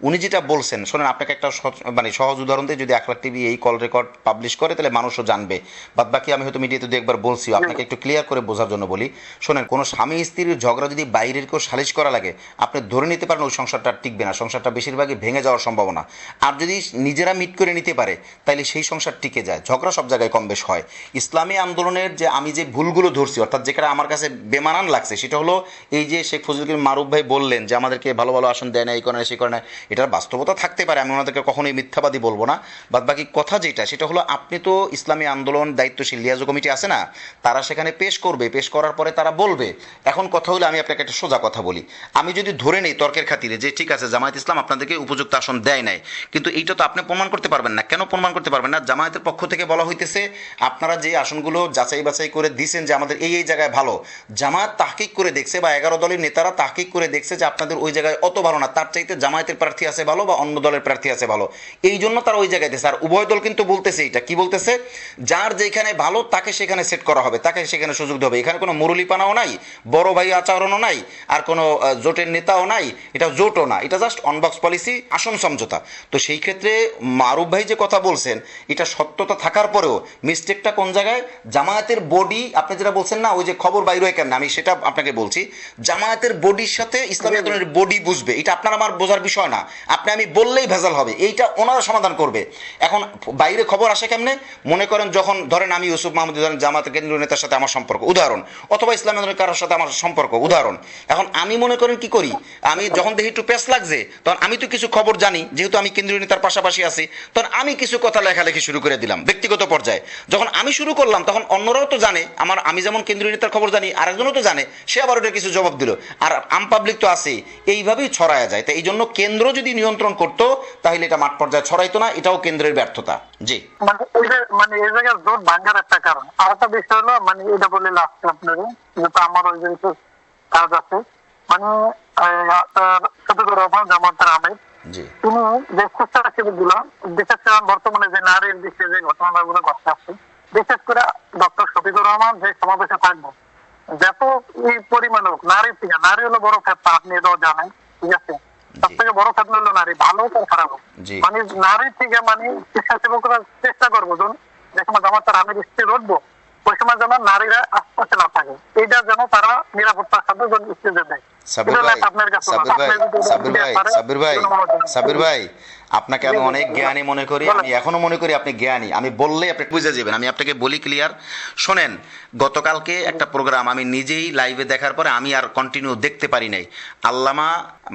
উনি যেটা বলছেন, শোনেন আপনাকে একটা মানে সহজ উদাহরণ দিয়ে, যদি আখলাক টিভি এই কল রেকর্ড পাবলিশ করে তাহলে মানুষও জানবে, বাদ বাকি আমি হয়তো মিডিয়াতে দু একবার বলছি, আপনাকে একটু ক্লিয়ার করে বোঝার জন্য বলি। শোনেন, কোনো স্বামী স্ত্রীর ঝগড়া যদি বাইরের কেউ সালিশ করা লাগে, আপনি ধরে নিতে পারেন ওই সংসারটা টিকবে না, সংসারটা বেশিরভাগই ভেঙে যাওয়ার সম্ভাবনা। আর যদি নিজেরা মিট করে নিতে পারে তাহলে সেই সংসার টিকে যায়, ঝগড়া সব জায়গায় কম বেশ হয়। ইসলামী আন্দোলনের যে আমি যে ভুলগুলো ধরছি, অর্থাৎ যেটা আমার কাছে বেমানান লাগছে, সেটা হলো এই যে শেখ ফজলুল করিম মারুফ ভাই বললেন যে আমাদেরকে ভালো ভালো আসন দেয় না, এই করে না সেই করে না, এটার বাস্তবতা থাকতে পারে, আমি ওনাদেরকে কখনোই মিথ্যাবাদী বলবো না। বাদ বাকি কথা যেটা, সেটা হলো আপনি তো ইসলামী আন্দোলন দায়িত্বশীল লিয়াজু কমিটি আছে না, তারা সেখানে পেশ করবে, পেশ করার পরে তারা বলবে। এখন কথা হলো, আমি আপনাকে একটা সোজা কথা বলি, আমি যদি ধরে নেই তর্কের খাতিরে যে ঠিক আছে জামায়াত ইসলাম আপনাদেরকে উপযুক্ত আসন দেয় নাই, কিন্তু এইটা তো আপনি প্রমাণ করতে পারবেন না। কেন প্রমাণ করতে পারবেন না? জামায়াতের পক্ষ থেকে বলা হইতেছে আপনারা যে আসনগুলো যাচাই বাছাই করে দিয়েছেন যে আমাদের এই এই জায়গায় ভালো, জামায়াত তাহকিক করে দেখছে বা 11 দলের নেতারা তাহকিক করে দেখছে যে আপনাদের ওই জায়গায় অত ভালো না, তার চাইতে জামায়াতের প্রার্থী আছে ভালো বা অন্য দলের প্রার্থী আছে ভালো, এই জন্য তারা ওই জায়গায় দিয়েছে। আর উভয় দল কিন্তু বলতেছে, এটা কি বলতেছে, যার যেখানে ভালো তাকে সেখানে সেট করা হবে, তাকে সেখানে সুযোগ দেবে। এখানে কোনো মুরুলিপানাও নাই, বড় ভাই আচরণও নাই, আর কোনো জোটের নেতাও নাই, এটা জোটও না, এটা জাস্ট অনবক্স পলিসি, আসন সমঝোতা। তো সেই ক্ষেত্রে মারুফ ভাই যে কথা বলছেন, এটা সত্যতা থাকার পরেও মিস্টেকটা কোন জায়গায়, জামায়াতের বডি, আপনি যেটা বলছেন না ওই যে খবর বাইরে হয় কেন, আমি সেটা আপনাকে বলছি, জামায়াতের বডির সাথে ইসলামী আন্দোলনের বডি বুঝবে, এটা আপনার আমার বোঝার বিষয় না, আপনি আমি বললেই ভেজাল হবে, এইটা ওনারা সমাধান করবে। এখন বাইরে খবর আসে কেমনে, মনে করেন যখন ধরেন আমি ইউসুফ মাহমুদ, ধরেন জামাতের কেন্দ্রীয় নেতার সাথে আমার সম্পর্ক উদাহরণ, অথবা ইসলামী আন্দোলনের কারোর সাথে আমার সম্পর্ক উদাহরণ, এখন আমি মনে করেন কি করি, আমি যখন দেখি একটু পেস লাগছে, তখন আমি তো কিছু খবর জানি, যেহেতু আমি কেন্দ্রীয় নেতার পাশাপাশি আছি, তখন আমি কিছু কথা লেখালেখি শুরু করে দিলাম ব্যক্তিগত পর্যায়ে। যখন আমি শুরু করলাম তখন অন্যরাও তো জানে, আমি যেমন কেন্দ্রীয় নেতার খবর জানি, আরেকজনও তো জানে, সে আবার ওটা কিছু জবাব দিল, আর আম পাবলিক তো আছে, এইভাবেই ছড়ায়া যায়। তাই এই জন্য কেন্দ্র যদি নিয়ন্ত্রণ করতো তাহলে এটা মাঠ পর্যায়ে ছড়াইতো না, এটাও কেন্দ্রের ব্যর্থতা। জি, মানে এই জায়গায় জোট ভাঙ্গার একটা কারণ। আর একটা বিষয় হলো, মানে এটা বলে লাগছে আপনাদের, যেহেতু আমার ওই যে কাজ আছে, মানে জামাতের আমির, তিনি যে স্বেচ্ছাসেবক গুলো, বিশেষ করে বর্তমানে যে নারীর বিষয়ে যে ঘটনাগুলো ঘটছে, বিশেষ করে ডক্টর শফিকুর রহমান যে সমাবেশে থাকবো, যত এই পরিমাণ হোক নারী থেকে, নারী হলো বড় ক্ষেত্র, আপনি এটাও জানেন, ঠিক আছে, সব থেকে বড় ফেতনা হলো নারী, ভালো হোক আর খারাপ হোক। জি। মানে নারী থেকে মানে স্বেচ্ছাসেবকরা চেষ্টা করবো, যখন যে সময় জামাতার আমির স্ত্রী উঠবো ওই সময় যেন নারীরা আশপাশে না থাকে, এইটা যেন তারা নিরাপত্তার সাথে স্টেজে দেয়। সাব্বির ভাই, সাব্বির ভাই, আপনাকে আমি অনেক জ্ঞানী মনে করি, আমি এখনো মনে করি আপনি জ্ঞানী। আমি বললেই আপনি বুঝে যাবেন। আমি আপনাকে বলি ক্লিয়ার, শোনেন। গতকালকে একটা প্রোগ্রাম আমি নিজেই লাইভে দেখার পরে আমি আর কন্টিনিউ দেখতে পারি নাই। আল্লামা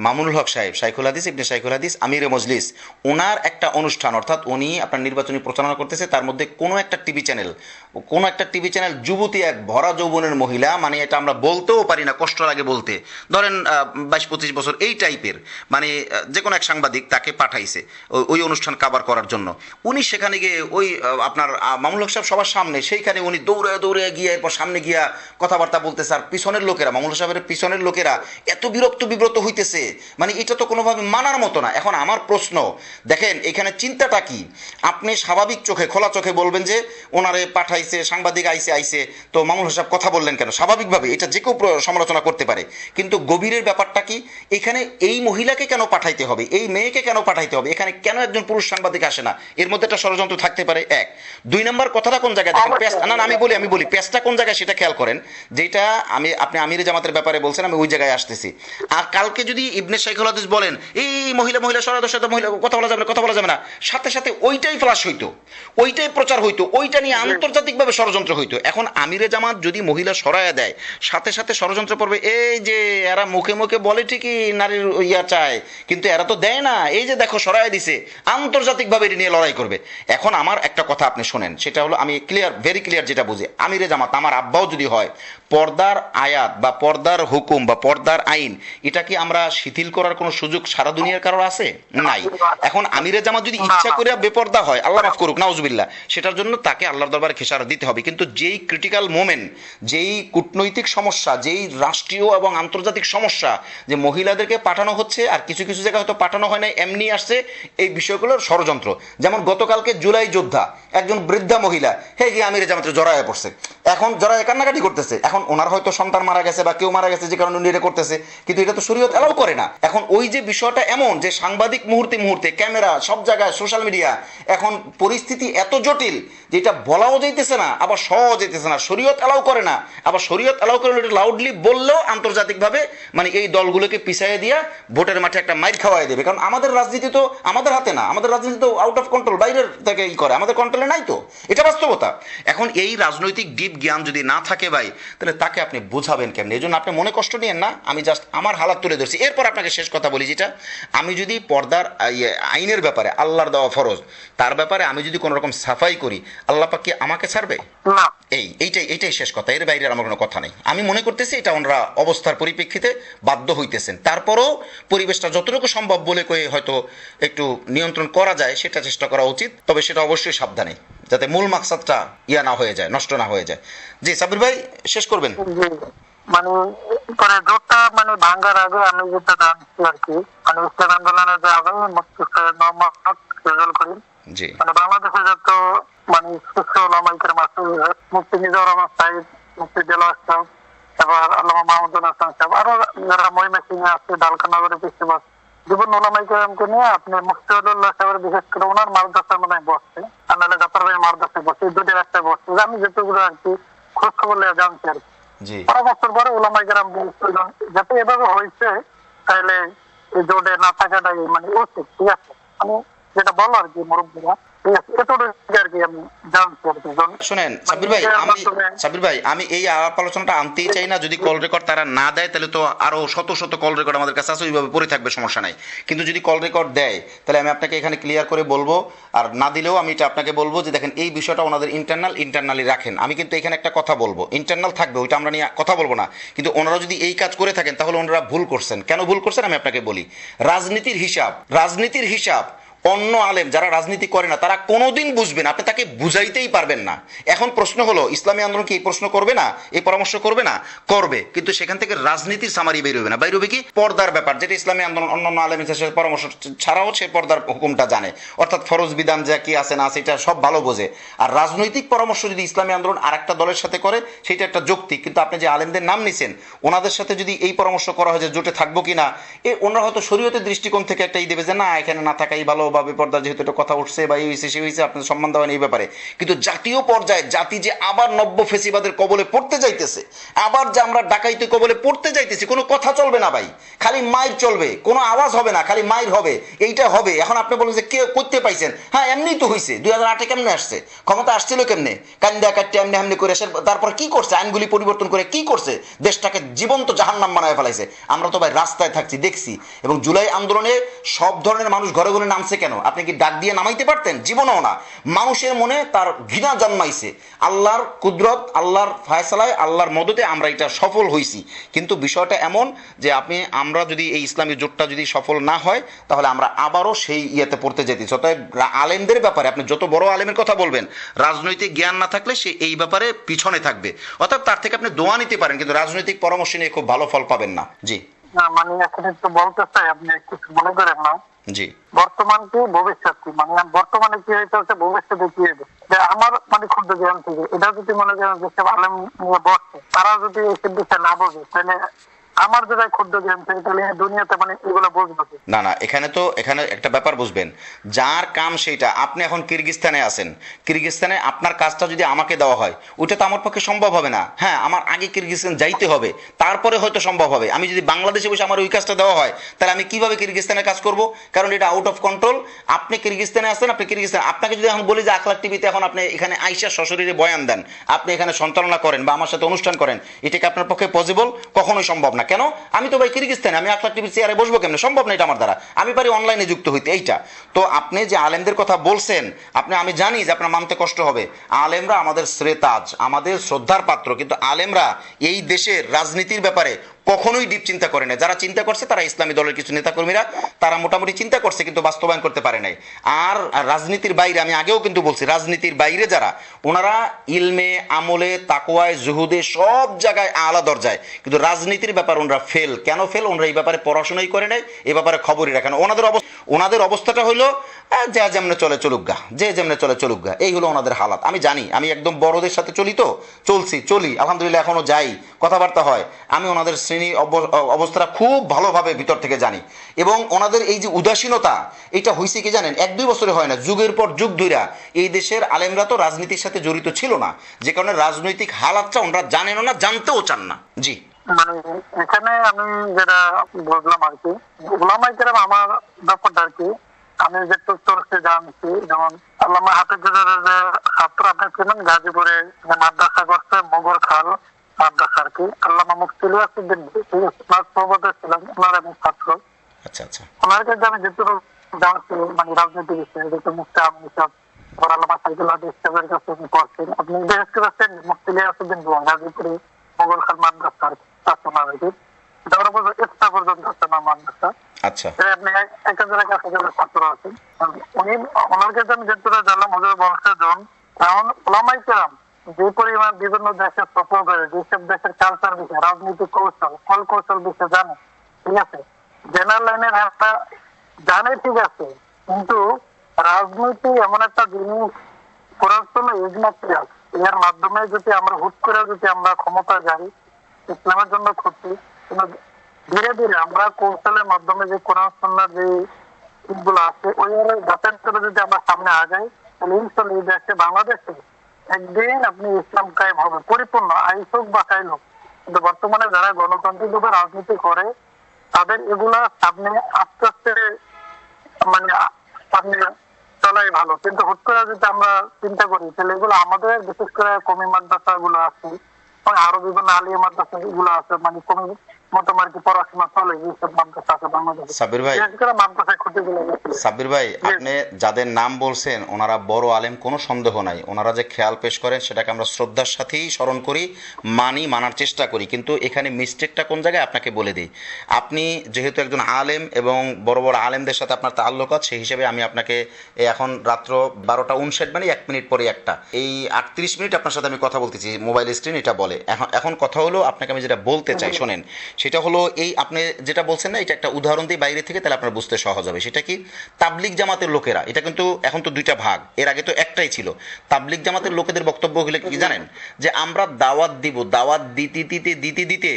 মামুনুল হক সাহেব, শাইখুল হাদিস, ইবনে শাইখুল হাদিস, আমিরে মজলিস, ওনার একটা অনুষ্ঠান, অর্থাৎ উনি আপনার নির্বাচনী প্রচারণা করতেছে, তার মধ্যে কোনো একটা টিভি চ্যানেল যুবতী এক ভরা যৌবনের মহিলা, মানে এটা আমরা বলতেও পারি না, কষ্ট লাগে বলতে, ধরেন 22-25 বছর এই টাইপের, মানে যে কোনো এক সাংবাদিক তাকে পাঠাইছে ওই অনুষ্ঠান কাভার করার জন্য। উনি সেখানে গিয়ে ওই আপনার মামুনুল হক সাহেব সবার সামনে, সেইখানে উনি দৌড়ে দৌড়ে গিয়ে এরপর সামনে গিয়া কথাবার্তা বলতেছে, আর পিছনের লোকেরা, মামুনুল সাহেবের পিছনের লোকেরা এত বিব্রত হইতেছে, মানে এটা তো কোনোভাবে মানার মতো না। এখন আমার প্রশ্ন, দেখেন এখানে চিন্তাটা কি? আপনি স্বাভাবিক চোখে, খোলা চোখে বলবেন যে ওনারে পাঠাইছে, সাংবাদিক আইছে, তো মামুনুল সাহেব কথা বললেন কেন? স্বাভাবিকভাবে এটা যে কেউ সমালোচনা করতে পারে, কিন্তু গভীরের ব্যাপারটা কি? এখানে এই মহিলাকে কেন পাঠাইতে হবে, এই মেয়েকে কেন পাঠাইতে হবে, এখানে কেন একজন পুরুষ সাংবাদিক আসে না? এর মধ্যে একটা ষড়যন্ত্র থাকতে পারে। এক, 2 নম্বর কথাটা কোন জায়গায় দেখেন, আমি বলি পেঁচটা কোন জায়গায় সেটা খেয়াল করেন। যেটা আপনি আমিরে জামাতের ব্যাপারে বলছেন, আমি ওই জায়গায় আসতেছি। আর কালকে যদি ইবনে শাইখুল হাদিস বলেন এই মহিলা সরাদের সাথে মহিলা কথা বলা যাবে না, সাথে সাথে ওইটাই ফ্লাশ হইতো, ওইটাই প্রচার হইতো, ওইটা নিয়ে আন্তর্জাতিকভাবে ষড়যন্ত্র হইতো। এখন আমিরে জামাত যদি মহিলা সরায়া দেয়, সাথে সাথে ষড়যন্ত্র পড়বে, এই যে এরা মুখে মুখে বলে ঠিকই নারীর ইয়া চায়, কিন্তু এরা তো দেয় না, এই যে দেখো সরায়া দিছে, আন্তর্জাতিকভাবে এটা নিয়ে লড়াই করবে। এখন আমার একটা কথা আপনি শোনেন, সেটা হলো, আমি ভেরি ক্লিয়ার যেটা বুঝি, আমিরে জামাত আমার আব্বাও যদি হয়, পর্দার আয়াত বা পর্দার হুকুম বা পর্দার আইন, এটা কি আমরা শিথিল করার কোনো সুযোগ সারা দুনিয়ার কারোর আছে? নাই। এখন আমিরে জামাত যদি ইচ্ছা করে বেপর্দা হয়, আল্লাহ মাফ করুক, নাউজুবিল্লাহ, সেটার জন্য তাকে আল্লাহর দরবারে খেসারত দিতে হবে। কিন্তু যেই ক্রিটিক্যাল মোমেন্ট, যেই কূটনৈতিক সমস্যা, যেই রাষ্ট্রীয় এবং আন্তর্জাতিক সমস্যা, যে মহিলাদেরকে পাঠানো হচ্ছে আর কিছু কিছু জায়গায় হয়তো পাঠানো হয় না, এমনি আসছে, এই বিষয়গুলোর ষড়যন্ত্র। যেমন গতকালকে জুলাই যোদ্ধা একজন বৃদ্ধা মহিলা গিয়ে আমিরে জামাতে জড়ায় পড়ছে, এখন জড়ায় কান্নাকাটি করতেছে। এখন ওনার হয়তো সন্তান মারা গেছে বা কেউ মারা গেছে, যে কারণে উনি এটা করতেছে, কিন্তু এটা তো শরীয়ত এলাও করে না। এখন ওই যে বিষয়টা এমন যে সাংবাদিক মুহূর্তে ক্যামেরা সব জায়গায়, সোশ্যাল মিডিয়া, এখন পরিস্থিতি এত জটিল যে এটা বলাও যাইতেছে না, আবার সহজ যাইতেছে না, শরীয়ত এলাও করে না, আবার শরীয়ত এলাও করে এটা লাউডলি বললেও আন্তর্জাতিকভাবে মানে এই দলগুলোকে পিছাইয়ে দিয়া ভোটের মাঠে একটা মাইর খাওয়াই দেবে। কারণ আমাদের রাজনীতি তো আমাদের হাতে না, আমাদের রাজনীতি তো আউট অফ কন্ট্রোল, বাইরের থেকে করে, আমাদের কন্ট্রোলে নাই তো, এটা বাস্তবতা। এখন এই রাজনৈতিক ডিপ জ্ঞান যদি না থাকে ভাই, তাহলে তাকে আপনি বোঝাবেন কেমন? এই জন্য আপনি মনে কষ্ট নিয়েন না, আমি জাস্ট আমার হালাত তুলে ধরছি। এরপর আপনাকে শেষ কথা বলি, যেটা আমি যদি পর্দার আইনের ব্যাপারে, আল্লাহর দেওয়া ফরজ, তার ব্যাপারে আমি যদি কোনো রকম সাফাই করি, আল্লাহ পাক কি আমাকে ছাড়বে? না। এইটাই শেষ কথা, এর বাইরে আমার কোনো কথা নেই। আমি মনে করতেছি এটা ওনারা অবস্থার পরিপ্রেক্ষিতে বাধ্য হইতেছেন, তারপরও পরিবেশটা যতটুকু সম্ভব বলে কয়ে হয়তো একটু নিয়ন্ত্রণ করা যায় সেটা চেষ্টা করা উচিত, তবে সেটা অবশ্যই সাবধানে, যাতে মূল মাকসাদটা না হয়ে যায়, নষ্ট না হয়ে যায়। জি সাব্বির ভাই, শেষ করবেন। মানে পরে জোটটা মানে ভাঙ্গার আগে আমি যেটা জানছি আর কি, মানে ইসলাম আন্দোলনের যে আগে মুফতি সৈয়দ মোহাম্মদ রেজাউল করিম, জি, মানে বাংলাদেশে যত মানে শীর্ষ ওলামাইকের মাসে মুফতি মিজানুর রহমান সাহিব, মুফতি দেলোয়ার সাহেব, তারপর আল্লামা মাহমুদুল হাসান সাহেব, আরো যারা মহিমেসিংহে আছে, ডালকানগরে কৃষিবাস, জীবন ওলামাইকেরামকে নিয়ে আপনি মুফতি উল্লাহ সাহেবের বিশেষ করে ওনার মাদ্রাসার মনে বসছে, আর নাহলে জাফর ভাই মাদ্রাসায় বসছে, এই দুটি রাস্তায় বসছে, আমি যেটুকু আর কি খোঁজ খবর জানছি আর কি। পরামর্শ পরে ওলামাইকেরাম যাতে এভাবে হয়েছে, তাহলে এই জোটে না থাকাটাই মানে উচিত, ঠিক আছে, আমি যেটা বলো আর কি মুরব্বীরা, ঠিক আছে, এতটুকু আর কি আমি জানছি আর কি। শুনেন সাব্বির ভাই, আমি এই আলাপ আলোচনাটা আনতেই চাই না। যদি কল রেকর্ড তারা না দেয়, তাহলে তো আরো শত শত কল রেকর্ড আমাদের কাছে আছে, ওইভাবে পড়ে থাকবে, সমস্যা নাই। কিন্তু যদি কল রেকর্ড দেয়, তাহলে আমি আপনাকে এখানে ক্লিয়ার করে বলবো, আর না দিলেও আমি এটা আপনাকে বলবো যে দেখেন এই বিষয়টা ওনাদের ইন্টারনালি রাখেন। আমি কিন্তু এখানে একটা কথা বলবো, ইন্টারনাল থাকবে, ওইটা আমরা নিয়ে কথা বলবো না, কিন্তু ওনারা যদি এই কাজ করে থাকেন তাহলে ওনারা ভুল করছেন। কেন ভুল করছেন আমি আপনাকে বলি। রাজনীতির হিসাব অন্য আলেম যারা রাজনীতি করে না তারা কোনোদিন বুঝবেন, আপনি তাকে বুঝাইতেই পারবেন না। এখন প্রশ্ন হলো, ইসলামী আন্দোলন কি এই প্রশ্ন করবে না, এই পরামর্শ করবে না? করবে, কিন্তু সেখান থেকে রাজনীতির সামারি বের হবে না। বাইর হবে কি পর্দার ব্যাপার, যেটা ইসলামী আন্দোলন অন্যান্য আলেমের সাথে পরামর্শ ছাড়াও সে পর্দার হুকুমটা জানে, অর্থাৎ ফরজ বিধান যা কি আছে না সেটা সব ভালো বোঝে। আর রাজনৈতিক পরামর্শ যদি ইসলামী আন্দোলন আর একটা দলের সাথে করে সেটা একটা যৌক্তিক, কিন্তু আপনি যে আলেমদের নাম নিছেন ওনাদের সাথে যদি এই পরামর্শ করা হয় যে জোটে থাকবো কিনা, ওনারা হয়তো শরীয়তের দৃষ্টিকোণ থেকে একটা দেবে যে না এখানে না থাকাই ভালো, বা বেপর্দা যেহেতু এটা কথা উঠছে বা এই হয়েছে সে হয়েছে, আপনার সম্মান দেওয়া এই ব্যাপারে। কিন্তু জাতীয় পর্যায়ে জাতি যে আবার নব্য ফেসিবাদের কবলে পড়তে যাইতেছে, আবার যে আমরা ডাকাইতে কবলে পড়তে যাইতেছি, কোনো কথা চলবে না ভাই, খালি মাইর চলবে, কোনো আওয়াজ হবে না, খালি মাইর হবে, এইটা হবে। এখন আপনি বলেন যে কে করতে পাইছেন, হ্যাঁ এমনিই তো হয়েছে। 2008-এ কেমনে আসছে ক্ষমতা, আসছিল কেমনে, কান্দা কাটতে এমনি এমনি করে এসে তারপর কি করছে, আইনগুলি পরিবর্তন করে কি করছে, দেশটাকে জীবন্ত জাহান্নাম বানায় ফেলাইছে। আমরা তো ভাই রাস্তায় থাকছি দেখছি। এবং জুলাই আন্দোলনে সব ধরনের মানুষ ঘরে ঘরে নামছে কেন? আপনি কি ডাক দিয়ে নামাইতে পারতেন? জীবনেও না। মানুষের মনে তার ঘৃণা জন্মাইছে। আল্লাহর কুদরত, আল্লাহর ফায়সালায়, আল্লাহর মদতে আমরা এটা সফল হইছি। কিন্তু বিষয়টা এমন যে আমরা যদি এই ইসলামী জোটটা যদি সফল না হয় তাহলে আমরা আবারও সেই ইয়েতে পড়তে যেতেছি। অতএব আলেমদের ব্যাপারে আপনি যত বড় আলেমের কথা বলবেন, রাজনৈতিক জ্ঞান না থাকলে সে এই ব্যাপারে পিছনে থাকবে। অতএব তার থেকে আপনি দোয়া নিতে পারেন, কিন্তু রাজনৈতিক পরামর্শ নিয়ে খুব ভালো ফল পাবেন না। জি মানে এখন একটু বলতে চাই, আপনি কিছু মনে করেন না। জি বর্তমান কি ভবিষ্যৎ কি, মানে বর্তমানে কি হইতেছে ভবিষ্যতে কি হবে, যে আমার মানে ক্ষুদ্র জ্ঞান থেকে এটা যদি মনে করেন যেসব আলেম নিয়ে বসছে তারা যদি এই সিদ্ধিটা না বোঝে, তাহলে আমার যেটা ক্ষুদ্র জ্ঞান থেকে তাহলে দুনিয়াতে মানে এগুলো বুঝবো কি? না না, এখানে একটা ব্যাপার বুঝবেন, যার কাম সেইটা। আপনি এখন কিরগিস্তানে আছেন, কিরগিস্তানে আপনার কাজটা যদি আমাকে দেওয়া হয় ওইটা তো আমার পক্ষে সম্ভব হবে না। হ্যাঁ, আমার আগে কিরগিস্তান যাইতে হবে, তারপরে হয়তো সম্ভব হবে। আমি যদি বাংলাদেশে বসে আমার ওই কাজটা দেওয়া হয় তাহলে আমি কিভাবে কিরগিস্তানে কাজ করব? কারণ এটা আউট অফ কন্ট্রোল। আপনি কিরগিস্তানে আছেন, আপনি কিরগিস্তান, আপনাকে যদি এখন বলি যে আখলাক টিভিতে এখন আপনি এখানে আইসা সশরীরে বয়ান দেন, আপনি এখানে সঞ্চালনা করেন বা আমার সাথে অনুষ্ঠান করেন, এটা কি আপনার পক্ষে পসিবল? কখনোই সম্ভব না। কেন? আমি তো ভাই কিরগিস্তানে, আমি আখলাক টিভির চেয়ারে বসবো কেমনে? সম্ভব না এটা আমার দ্বারা। আমি পারি অনলাইনে যুক্ত হইতে, এইটা। তো আপনি যে আলেমদের কথা বলছেন, আমি জানি যে আপনার মানতে কষ্ট হবে। আলেমরা আমাদের শ্রেতাজ, আমাদের শ্রদ্ধার পাত্র, কিন্তু আলেমরা এই দেশের রাজনীতির ব্যাপারে কখনোই ডিপ চিন্তা করে না। যারা চিন্তা করছে তারা ইসলামী দলের কিছু নেতাকর্মীরা, তারা মোটামুটি চিন্তা করছে কিন্তু বাস্তবায়ন করতে পারে নাই। আর রাজনীতির বাইরে, আমি আগেও কিন্তু বলছি, রাজনীতির বাইরে যারা, ওনারা ইলমে, আমলে, তাকওয়ায়, জুহুদে সব জায়গায় আলা দরজায়, কিন্তু রাজনীতির ব্যাপার ওনারা ফেল। কেন ফেল? ওনারা এই ব্যাপারে পড়াশোনাই করে নাই, এই ব্যাপারে খবরই রাখেন। ওনাদের অবস্থাটা হইলো যা যেমনে চলে চলুক গা, যে যেমনে চলে চলুক গা, এই হলো ওনাদের হালাত। আমি জানি, আমি একদম বড়দের সাথে চলি, তো চলি আলহামদুলিল্লাহ, এখনো যাই, কথাবার্তা হয়। আমি ওনাদের শ্রেণী অবস্থাটা খুব ভালোভাবে ভিতর থেকে জানি। এবং ওনাদের এই যে উদাসীনতা, এটা হয়েছে কি জানেন, 1-2 বছরে হয় না, যুগের পর যুগ ধইরা এই দেশের আলেমরা তো রাজনীতির সাথে জড়িত ছিল না, যে কারণে রাজনৈতিক হালাতটা ওনারা জানেনও না, জানতেও চান না। জি মানে এখানে আমি যেটা বুঝলাম আর কি, ওলামায়ে কেরাম আমার ব্যাপারটা আর কি, আমি যে তথ্য জানছি, যেমন আল্লামা হাফিজের যে ছাত্র আপনি ছিলেন গাজীপুরে, মাদ্রাসা করছে মোগর খাল মাদ্রাসা আর কি, আল্লামা মুফতি ইলিয়াসউদ্দিন ছিলেন ওনার আমি ছাত্র। আচ্ছা আচ্ছা, ওনার কাছে আমি যেটুকু জানছি মানে রাজনীতি বিষয়ে, যেহেতু মুফতি আমি সব আল্লামা সাইদুল হাদিস সাহেবের কাছে আপনি পড়ছেন, আপনি দেখতে পাচ্ছেন মুফতি ইলিয়াসউদ্দিন গাজীপুরে মোগল খাল মাদ্রাসার শাসনা হয়েছে, এটা ওরা একটা পর্যন্ত শাসনা মাদ্রাসা। আচ্ছা আপনি এক হাজারের কাছাকাছি ছাত্র আছেন। উনি ওনার কাছে আমি যেটা জানলাম, ওদের বংশজন এখন ওলামায়ে কেরাম যে পরিমাণ বিভিন্ন দেশে সফর করে, যেসব দেশের কালচার বিষয়, রাজনৈতিক কৌশল, ফল কৌশল বিষয় জানে, ঠিক আছে, জেনারেল লাইনের একটা জানে, ঠিক আছে, কিন্তু রাজনীতি এমন একটা জিনিস করার জন্য ইজমা আছে, এর মাধ্যমে যদি আমরা হুট করে যদি আমরা ক্ষমতা যাই, ইসলামের জন্য ক্ষতি। ধীরে ধীরে আমরা কৌশলের মাধ্যমে যে কোরআন সুন্নাহর যে গুলো আছে ওই যাচাই করে যদি আমরা সামনে আগাই, তাহলে ইনশাআল্লাহ এই দেশে, বাংলাদেশে একদিন আপনি ইসলাম কায়েম হবে পরিপূর্ণ, আইসুক বা কাইলুক। কিন্তু বর্তমানে যারা গণতান্ত্রিক ভাবে রাজনীতি করে তাদের এগুলা সামনে আস্তে আস্তে মানে সামনে চলাই ভালো, কিন্তু হুট করে যদি আমরা চিন্তা করি তাহলে এগুলো আমাদের, বিশেষ করে কমি মাদ্রাসা গুলো আছে, আরো বিভিন্ন আলিয়া মাদ্রাসা গুলো আছে, মানে কমি মতো আর কি পড়াশোনা চলে এইসব মাদ্রাসা আছে বাংলাদেশে। সাব্বির ভাই, বিশেষ করে মাদ্রাসায় ক্ষতিগুলো বেশি। সাব্বির ভাই, আপনি যাদের নাম বলছেন ওনারা বড় আলেম, কোনো সন্দেহ নাই। ওনারা যে খেয়াল পেশ করেন সেটাকে আমরা শ্রদ্ধার সাথেই স্মরণ করি, মানার চেষ্টা করি। কিন্তু এখানে মিস্টেকটা কোন জায়গায় আপনাকে বলে দিই। আপনি যেহেতু একজন আলেম এবং বড় বড় আলেমদের সাথে আপনার তাল্লুকাত, সেই হিসেবে আমি আপনাকে এখন রাত্র 12:59 মানে 1 মিনিট পরে একটা, এই 38 মিনিট আপনার সাথে আমি কথা বলতেছি, মোবাইল স্ক্রিন এটা বলে। এখন কথা হলো, আপনাকে আমি যেটা বলতে চাই শোনেন, সেটা হলো এই আপনি যেটা বলছেন না, এটা একটা উদাহরণ দিই বাইরে থেকে, তাহলে আপনার বুঝতে সহজ হবে। সেটা কি, তাবলিগ জামাতের লোকেরা, এটা কিন্তু এখন তো দুইটা ভাগ, এর আগে তো একটাই ছিল। তাবলিগ জামাতের লোকেদের বক্তব্য হলে কি জানেন, যে আমরা দাওয়াত দিব, দাওয়াত দিতে দিতে দিতে দিতে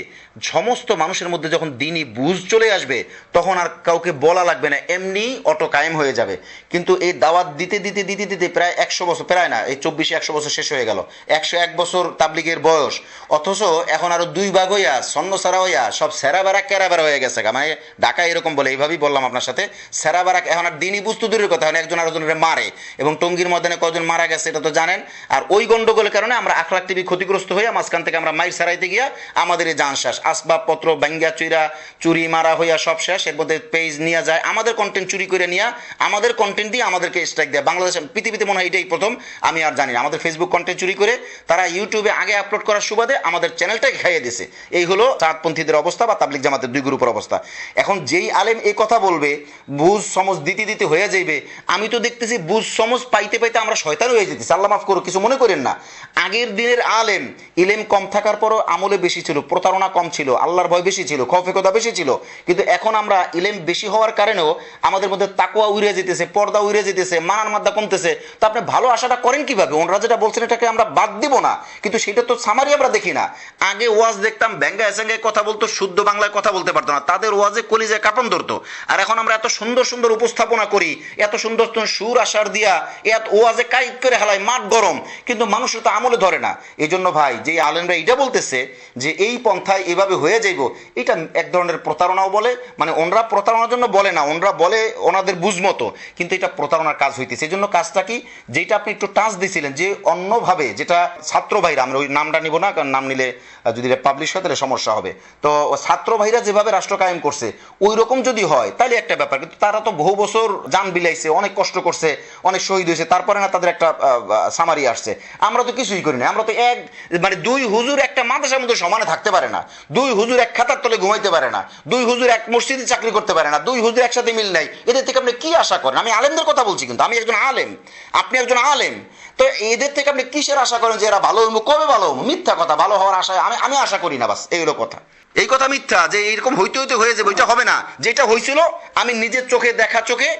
সমস্ত মানুষের মধ্যে যখন দিনই বুঝ চলে আসবে, তখন আর কাউকে বলা লাগবে না, এমনি অটো কায়েম হয়ে যাবে। কিন্তু এই দাওয়াত দিতে দিতে দিতে দিতে প্রায় 100 বছর, প্রায় না, এই 24-100 বছর শেষ হয়ে গেল, 101 বছর তাবলিগের বয়স। অথচ এখন আরো 2 ভাগ হইয়া, সন্ন সারা হইয়া সব সেরা বেড়া কেরা বেড়া হয়ে গেছে। মানে ঢাকা এরকম বলে, এইভাবেই বললাম আপনার সাথে, সেরা বেড়া। এখন আর দিনই বুঝতে দূরের কথা, এখন একজন আরেকজনের মারে, এবং টঙ্গীর ময়দানে কজন মারা গেছে এটা তো জানেন। আর ওই গন্ডগোলের কারণে আমরা আখলাক টিভি ক্ষতিগ্রস্ত হইয়া মাঝখান থেকে আমরা মাইর সারাইতে গিয়া আমাদের এই জান শেষ, আসবাবপত্র ভাঙ্গা চুরি মারা হইয়া সব শেষ। এর মধ্যে পেজ নিয়ে যায়, আমাদের কন্টেন্ট চুরি করে নিয়ে আমাদের কন্টেন্ট দিয়ে আমাদেরকে স্ট্রাইক দেয়। বাংলাদেশ, পৃথিবীতে মনে হয় এটাই প্রথম, আমি আর জানি না। আমাদের ফেসবুক কন্টেন্ট চুরি করে তারা ইউটিউবে আগে আপলোড করার সুবাদে আমাদের চ্যানেলটাকে খাইয়ে দিয়েছে। এই হলো চাঁদপন্থীদের অবস্থা বা তাবলিগ জামাতের 2 গ্রুপের অবস্থা। এখন যেই আলেম এই কথা বলবে, বুঝ সমঝ দিতে দিতে হয়ে যাইবে, আমি তো দেখতেছি বুঝ সমঝ পাইতে পাইতে আমরা শয়তান হয়ে যেতেছি। আল্লাহ মাফ করো, কিছু মনে করেন না। আগের দিনের আলেম, ইলেম কম থাকার পরও আমলে বেশি ছিল, প্রতারণা কম ছিল, আল্লাহর ভয় বেশি ছিল, খৌফে খোদা বেশি ছিল। কিন্তু এখন আমরা ইলেম বেশি হওয়ার কারণেও আমাদের মধ্যে তাকওয়া উড়ে যেতেছে, পর্দা উড়ে যেতেছে, মানার মাদ্দা কমতেছে। তো আপনি ভালো আশাটা করেন কিভাবে? ওনারা যেটা বলছেন এটাকে আমরা বাদ দিব না, কিন্তু সেটা তো সামারি আমরা দেখি না। আগে ওয়াজ দেখতাম, ব্যাঙ্গা এসেঙ্গে কথা বলতো, শুদ্ধ বাংলায় কথা বলতে পারতো না, তাদের ওয়াজে কলিজায় কাঁপন ধরতো। আর এখন আমরা এত সুন্দর সুন্দর উপস্থাপনা করি, এত সুন্দর সুর আশার দিয়া, এত ওয়াজে কাইট করে হালাই, মাঠ গরম, কিন্তু মানুষ তো আমলে ধরে না। এই জন্য ভাই, যে আলেমরা এটা বলতেছে যে এই পন্থায় এভাবে হয়ে যাইব, এটা এক ধরনের প্রতারণাও বলে। মানে ওনরা প্রতারণার জন্য বলে না, ওনরা বলে ওনাদের বুঝমতো, কিন্তু এটা প্রতারণার কাজ হইতেছে। এই জন্য কাজটা কি, যেটা আপনি একটু টাচ দিছিলেন, যে অন্যভাবে যেটা ছাত্র ভাইরা, আমরা ওই নামটা নিব না, কারণ নাম নিলে যদি পাবলিশ হয় তাহলে সমস্যা হবে। তো ছাত্র ভাইরা যেভাবে রাষ্ট্র কায়েম করছে ওই রকম যদি হয় তাহলে একটা ব্যাপার, কিন্তু তারা তো বহু বছর জান বিলাইছে, অনেক কষ্ট করছে, অনেক শহীদ হয়েছে, তারপরে না তাদের একটা সামারি আসছে। আমরা তো কিছুই করি না, আমরা তো মানে 2 হুজুর একটা মাদ্রাসার মধ্যে সমানে থাকতে পারে না, 2 হুজুর এক খাতার তলে ঘুমাইতে পারে না, 2 হুজুর এক মসজিদে চাকরি করতে পারে না, 2 হুজুর একসাথে মিল নাই। এদের থেকে আপনি কি আশা করেন? আমি আলেমদের কথা বলছি, কিন্তু আমি একজন আলেম, আপনি একজন আলেম। তো এদের থেকে আপনি কিসের আশা করেন যে এরা ভালো হইব? কবে ভালো হইব? মিথ্যা কথা, ভালো হওয়ার আশায় আমি আশা করি না, বাস এই হলো কথা। এই কথা মিথ্যা যে এইরকম হইতে হইতে হয়ে যাবে, ওইটা হবে না। যেটা হয়েছিল আমি নিজের চোখে দেখা, চোখে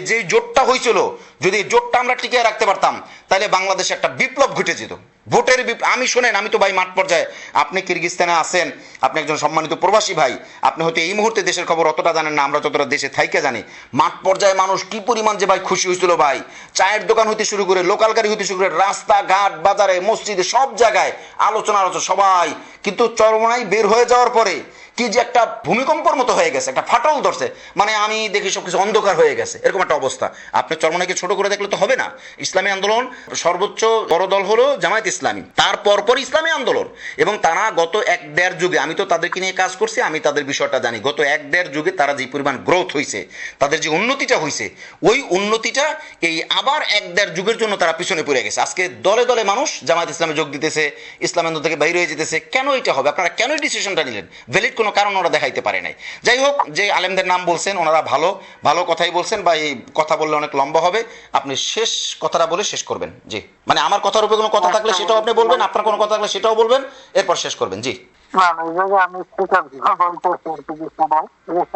যে জোটটা হয়েছিল, যদি জোটটা আমরা টিকিয়ে রাখতে পারতাম তাহলে বাংলাদেশে একটা বিপ্লব ঘটে যেত, ভোটের আমি শোনেন, আমি তো ভাই মাঠ পর্যায়ে, আপনি কিরগিজস্তানে আছেন, আপনি একজন সম্মানিত প্রবাসী ভাই, আপনি হয়তো এই মুহূর্তে দেশের খবর অতটা জানেন না, আমরা যতটা দেশে থাইকে জানি। মাঠ পর্যায়ে মানুষ কি পরিমাণ যে ভাই খুশি হয়েছিল ভাই, চায়ের দোকান হইতে শুরু করে, লোকাল গাড়ি হইতে শুরু করে, রাস্তাঘাট, বাজারে, মসজিদে, সব জায়গায় আলোচনা সবাই। কিন্তু চরমনাই বের হয়ে যাওয়ার পরে কি যে একটা ভূমিকম্পর মতো হয়ে গেছে, একটা ফাটল ধরছে, মানে আমি দেখি সবকিছু অন্ধকার হয়ে গেছে, এরকম একটা অবস্থা। আপনি চরমনাইকে ছোট করে দেখলে তো হবে না। ইসলামী আন্দোলন সর্বোচ্চ বড় দল হলো জামায়াত ইসলামী, তার পরপর ইসলামী আন্দোলন, এবং তারা গত 1-1.5 যুগে, আমি তো তাদেরকে নিয়ে কাজ করছি, আমি তাদের বিষয়টা জানি, গত 1-1.5 যুগে তারা যে পরিমাণ গ্রোথ হয়েছে, তাদের যে উন্নতিটা হয়েছে, ওই উন্নতিটা এই আবার 1-1.5 যুগের জন্য তারা পিছনে পড়ে গেছে। আজকে দলে দলে মানুষ জামায়াত ইসলামে যোগ দিতেছে, ইসলাম আন্দোলন থেকে বাইরে হয়ে যেতেছে। কেন এটা হবে? আপনারা কেন এই ডিসিশনটা নিলেন? ভ্যালিড কোনো কারণ ওরা দেখাইতে পারে নাই। যাই হোক, যে আলেমদের নাম বলছেন ওনারা ভালো ভালো কথাই বলছেন, বা এই কথা বললে অনেক লম্বা হবে, আপনি শেষ কথাটা বলে শেষ করবেন। জি, মানে আমার কথার উপরে কোনো কথা থাকলে সেটাও আপনি বলবেন, আপনার কোনো কথা থাকলে সেটাও বলবেন, এরপর শেষ করবেন। জি না না, এই জায়গায় আমি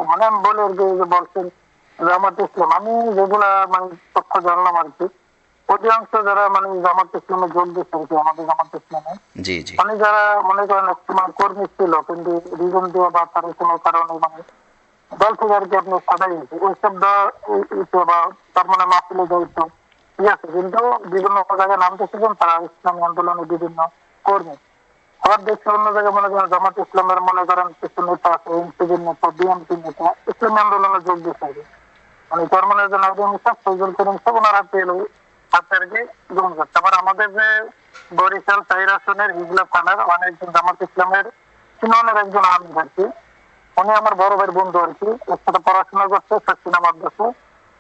মানে আমি বলে আর কি, যে বলছেন জামাত ইসলাম, আমি যেগুলা মানে তথ্য জানলাম আর কি, অধিকাংশ যারা মানে জামাত ইসলামে যোগ দিচ্ছে আর কি, আমাদের জামাত ইসলামে, জি জি, মানে যারা মনে করেন একসময় কর্মী ছিল, কিন্তু রিজন দিয়ে বা তার কোনো কারণে মানে দল থেকে আর কি আপনি সাদাই ওইসব বা তার মানে মাহফিলে দায়িত্ব, ঠিক আছে, কিন্তু বিভিন্ন জায়গায় নাম দেখেছেন তারা ইসলামী আন্দোলনের বিভিন্ন কর্মী। আবার দেখছি অন্য জায়গায় মনে করেন জামাত ইসলামের মনে করেন কিছু নেতা আছে, এনসিপির নেতা, বিএনপি নেতা ইসলামী আন্দোলনে যোগ দিচ্ছে, মানে তার মানে যে নাজমুল ইসলাম, ফজল করিম সব ওনারা পেল হাতে আর কি গ্রহণ করছে। আবার আমাদের যে বরিশাল 4 আসনের হিজলা থানার মানে একজন জামাত ইসলামের সিননের একজন আমির আর কি, উনি আমার বড় ভাইয়ের বন্ধু আর কি, ওর সাথে পড়াশোনা করছে সচিনা মাদ্রাসা।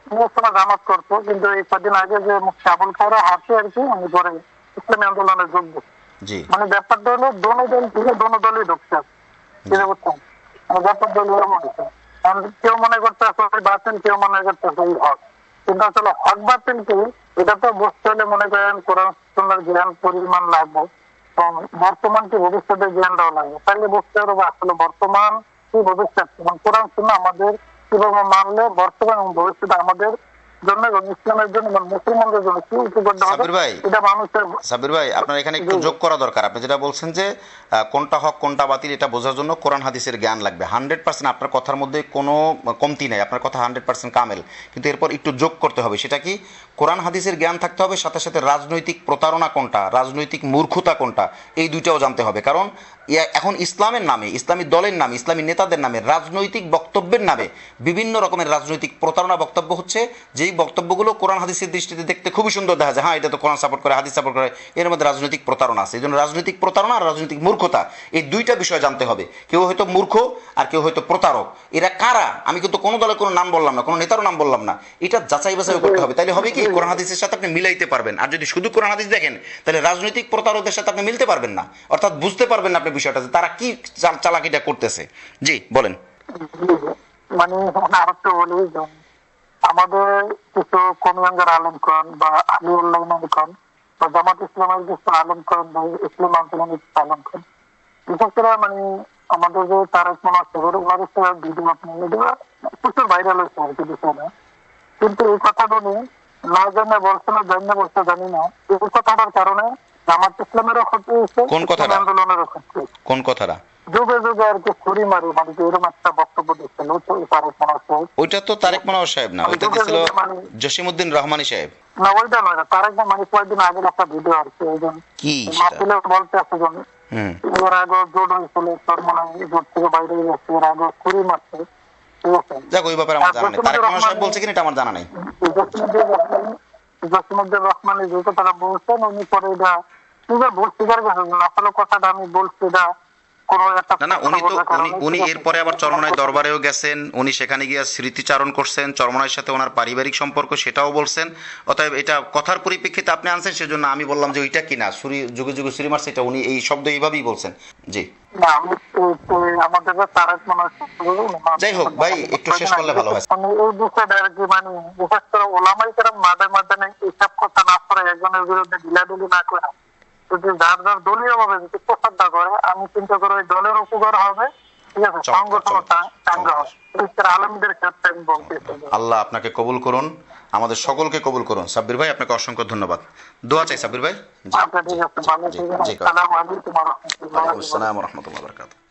উনি এক সময় জামাত করতো, কিন্তু এই কদিন আগে যে মুফতি আবুল খায়রা হাতে আর কি, উনি পরে ইসলামী আন্দোলনে যোগ দিচ্ছে। জি মানে ব্যাপারটা হলো দোনো দল থেকে দোনো দলই ঢুকছে, বুঝতে পারছেন? মানে ব্যাপারটা হলো এরকম হয়েছে। কারণ কেউ মনে করতে আসলে বাতিল, কেউ মনে করতে আসলে হক, কিন্তু আসলে হক বাতিল কি এটা তো বুঝতে হলে মনে করেন কোরআন সুন্নাহর জ্ঞান পরিমাণ লাগবে, এবং বর্তমান কি ভবিষ্যতের জ্ঞানটাও লাগবে, তাহলে বুঝতে পারবো আসলে বর্তমান কি ভবিষ্যৎ, এবং কোরআন সুন্নাহ আমাদের কিভাবে মানলে বর্তমান এবং ভবিষ্যতে আমাদের জন্য এবং ইসলামের জন্য এবং মুসলমানদের জন্য কি উপকার হবে, সাব্বির ভাই, এটা মানুষের। সাব্বির ভাই আপনার এখানে একটু যোগ করা দরকার। আপনি যেটা বলছেন যে কোনটা হক কোনটা বাতিল এটা বোঝার জন্য কোরআন হাদিসের জ্ঞান লাগবে, 100% আপনার কথার মধ্যে কোনো কমতি নাই, আপনার কথা 100% কামেল। কিন্তু এরপর একটু যোগ করতে হবে, সেটা কি কোরআন হাদিসের জ্ঞান থাকতে হবে, সাথে সাথে রাজনৈতিক প্রতারণা কোনটা, রাজনৈতিক মূর্খতা কোনটা, এই দুইটাও জানতে হবে। কারণ এখন ইসলামের নামে, ইসলামী দলের নামে, ইসলামী নেতাদের নামে, রাজনৈতিক বক্তব্যের নামে বিভিন্ন রকমের রাজনৈতিক প্রতারণা বক্তব্য হচ্ছে, যেই বক্তব্যগুলো কোরআন হাদিসের দৃষ্টিতে দেখতে খুবই সুন্দর দেখা যায়, হ্যাঁ এটা তো কোরআন সাপোর্ট করে, হাদিস সাপোর্ট করে, এর মধ্যে রাজনৈতিক প্রতারণা আছে। এই জন্য রাজনৈতিক প্রতারণা আর রাজনৈতিক মূর্খতা, এই দুইটা বিষয় জানতে হবে। কেউ হয়তো মূর্খ আর কেউ হয়তো প্রতারক, এরা কারা? আমি কিন্তু কোনো দলের কোনো নাম বললাম না, কোনো নেতারও নাম বললাম না, এটা যাচাই বাছাই করতে হবে। তাইলে হবে কি কোরআন হাদিসের সাথে আপনি মিলাইতে পারবেন। আর যদি শুধু কোরআন হাদিস দেখেন তাহলে রাজনৈতিক প্রতারকদের সাথে আপনি মিলতে পারবেন না, অর্থাৎ বুঝতে পারবেন না আপনি বিষয়টা যে তারা কি চালাকিটা করতেছে। জি বলেন। মানে আরেকটু বলি যে আমাদের কিছু কমিয়াঙ্গার আলমগণ বা আলী আলমগণ বা জামাত ইসলামের কিছু আলমগণ বা ইসলাম আন্দোলনের কিছু আলমগণ, বিশেষ করে মানে আমাদের যে তারেক মনোহর ওনার ভিডিও আপনি প্রচুর ভাইরাল হয়েছে আর কি বিষয়টা। কিন্তু এই কথাটা উনি না জানে বলছে না, জানিয়ে বলছে জানি না, এই কথাটার কারণে জামাত ইসলামেরও ক্ষতি হয়েছে, কোন কথাটা? আন্দোলনেরও ক্ষতি হয়েছে। কোন কথাটা? যুগে যুগে আর কি ছুরি মারি মানে এরকম একটা বক্তব্য দিচ্ছিল তারেক মনোহর। ওইটা তো তারেক মনোহর সাহেব না, ওইটা দিছিল জসিমউদ্দিন রহমানী সাহেব। না ওইটা নয়, তারেক মানে কয়েকদিন আগে একটা ভিডিও আসছে, ওই জন্য কি মাহফিলে বলতে আছে জন এর আগে জোট হয়েছিল, তোর মনে হয় জোট থেকে বাইরে গেছে, এর আগে ছুরি মারছে, ঠিক আছে? যাক ওই ব্যাপারে আমার জানা নেই, তারেক মনোহর সাহেব বলছে কিনা এটা আমার জানা নেই। জসিমউদ্দিন রহমান যে কথাটা বলছেন উনি পরে এটা নিজের ভুল স্বীকার করেছেন, আসলে কথাটা আমি বলছি এটা কোনো একটা না না, উনি এরপরে আবার চরমনাই দরবারেও গেছেন, উনি সেখানে গিয়ে স্মৃতিচারণ করছেন, চরমনাইয়ের সাথে ওনার পারিবারিক সম্পর্ক সেটাও বলছেন। অতএব এটা কথার পরিপ্রেক্ষিতে আপনি আনছেন, সেজন্য আমি বললাম যে ওইটা কিনা ছুরি যুগে যুগে ছুরি মারছে, এটা উনি এই শব্দ এইভাবেই বলছেন। জি না, আমি আমাদের তারেক মনোহর যাই হোক ভাই, একটু শেষ করলে ভালো হয়। মানে এই বিষয়টা আর কি, মানে বিশেষ করে ওলামাই কেরাম মাঝে মাঝে এইসব কথা না করে, একজনের বিরুদ্ধে ঢিলাঢিলি না করে যদি যার যার দলীয় ভাবে যদি প্রচারটা করে, আমি চিন্তা করি ওই দলের উপকার হবে, ঠিক আছে, সংগঠন চাঙ্গা হবে। আলমদের ক্ষেত্রে আমি বলতেছি। আল্লাহ আপনাকে কবুল করুন, আমাদের সকলকে কবুল করুন। সাব্বির ভাই আপনাকে অসংখ্য ধন্যবাদ, দোয়া চাই সাব্বির ভাই। জি আচ্ছা ঠিক আছে, ভালো থাকবেন। আসসালামু আলাইকুম ওয়া রাহমাতুল্লাহি ওয়া বারাকাতুহু। ওয়া আলাইকুম আসসালাম ওয়া রাহমাতুল্লাহি ওয়া বারাকাতুহু।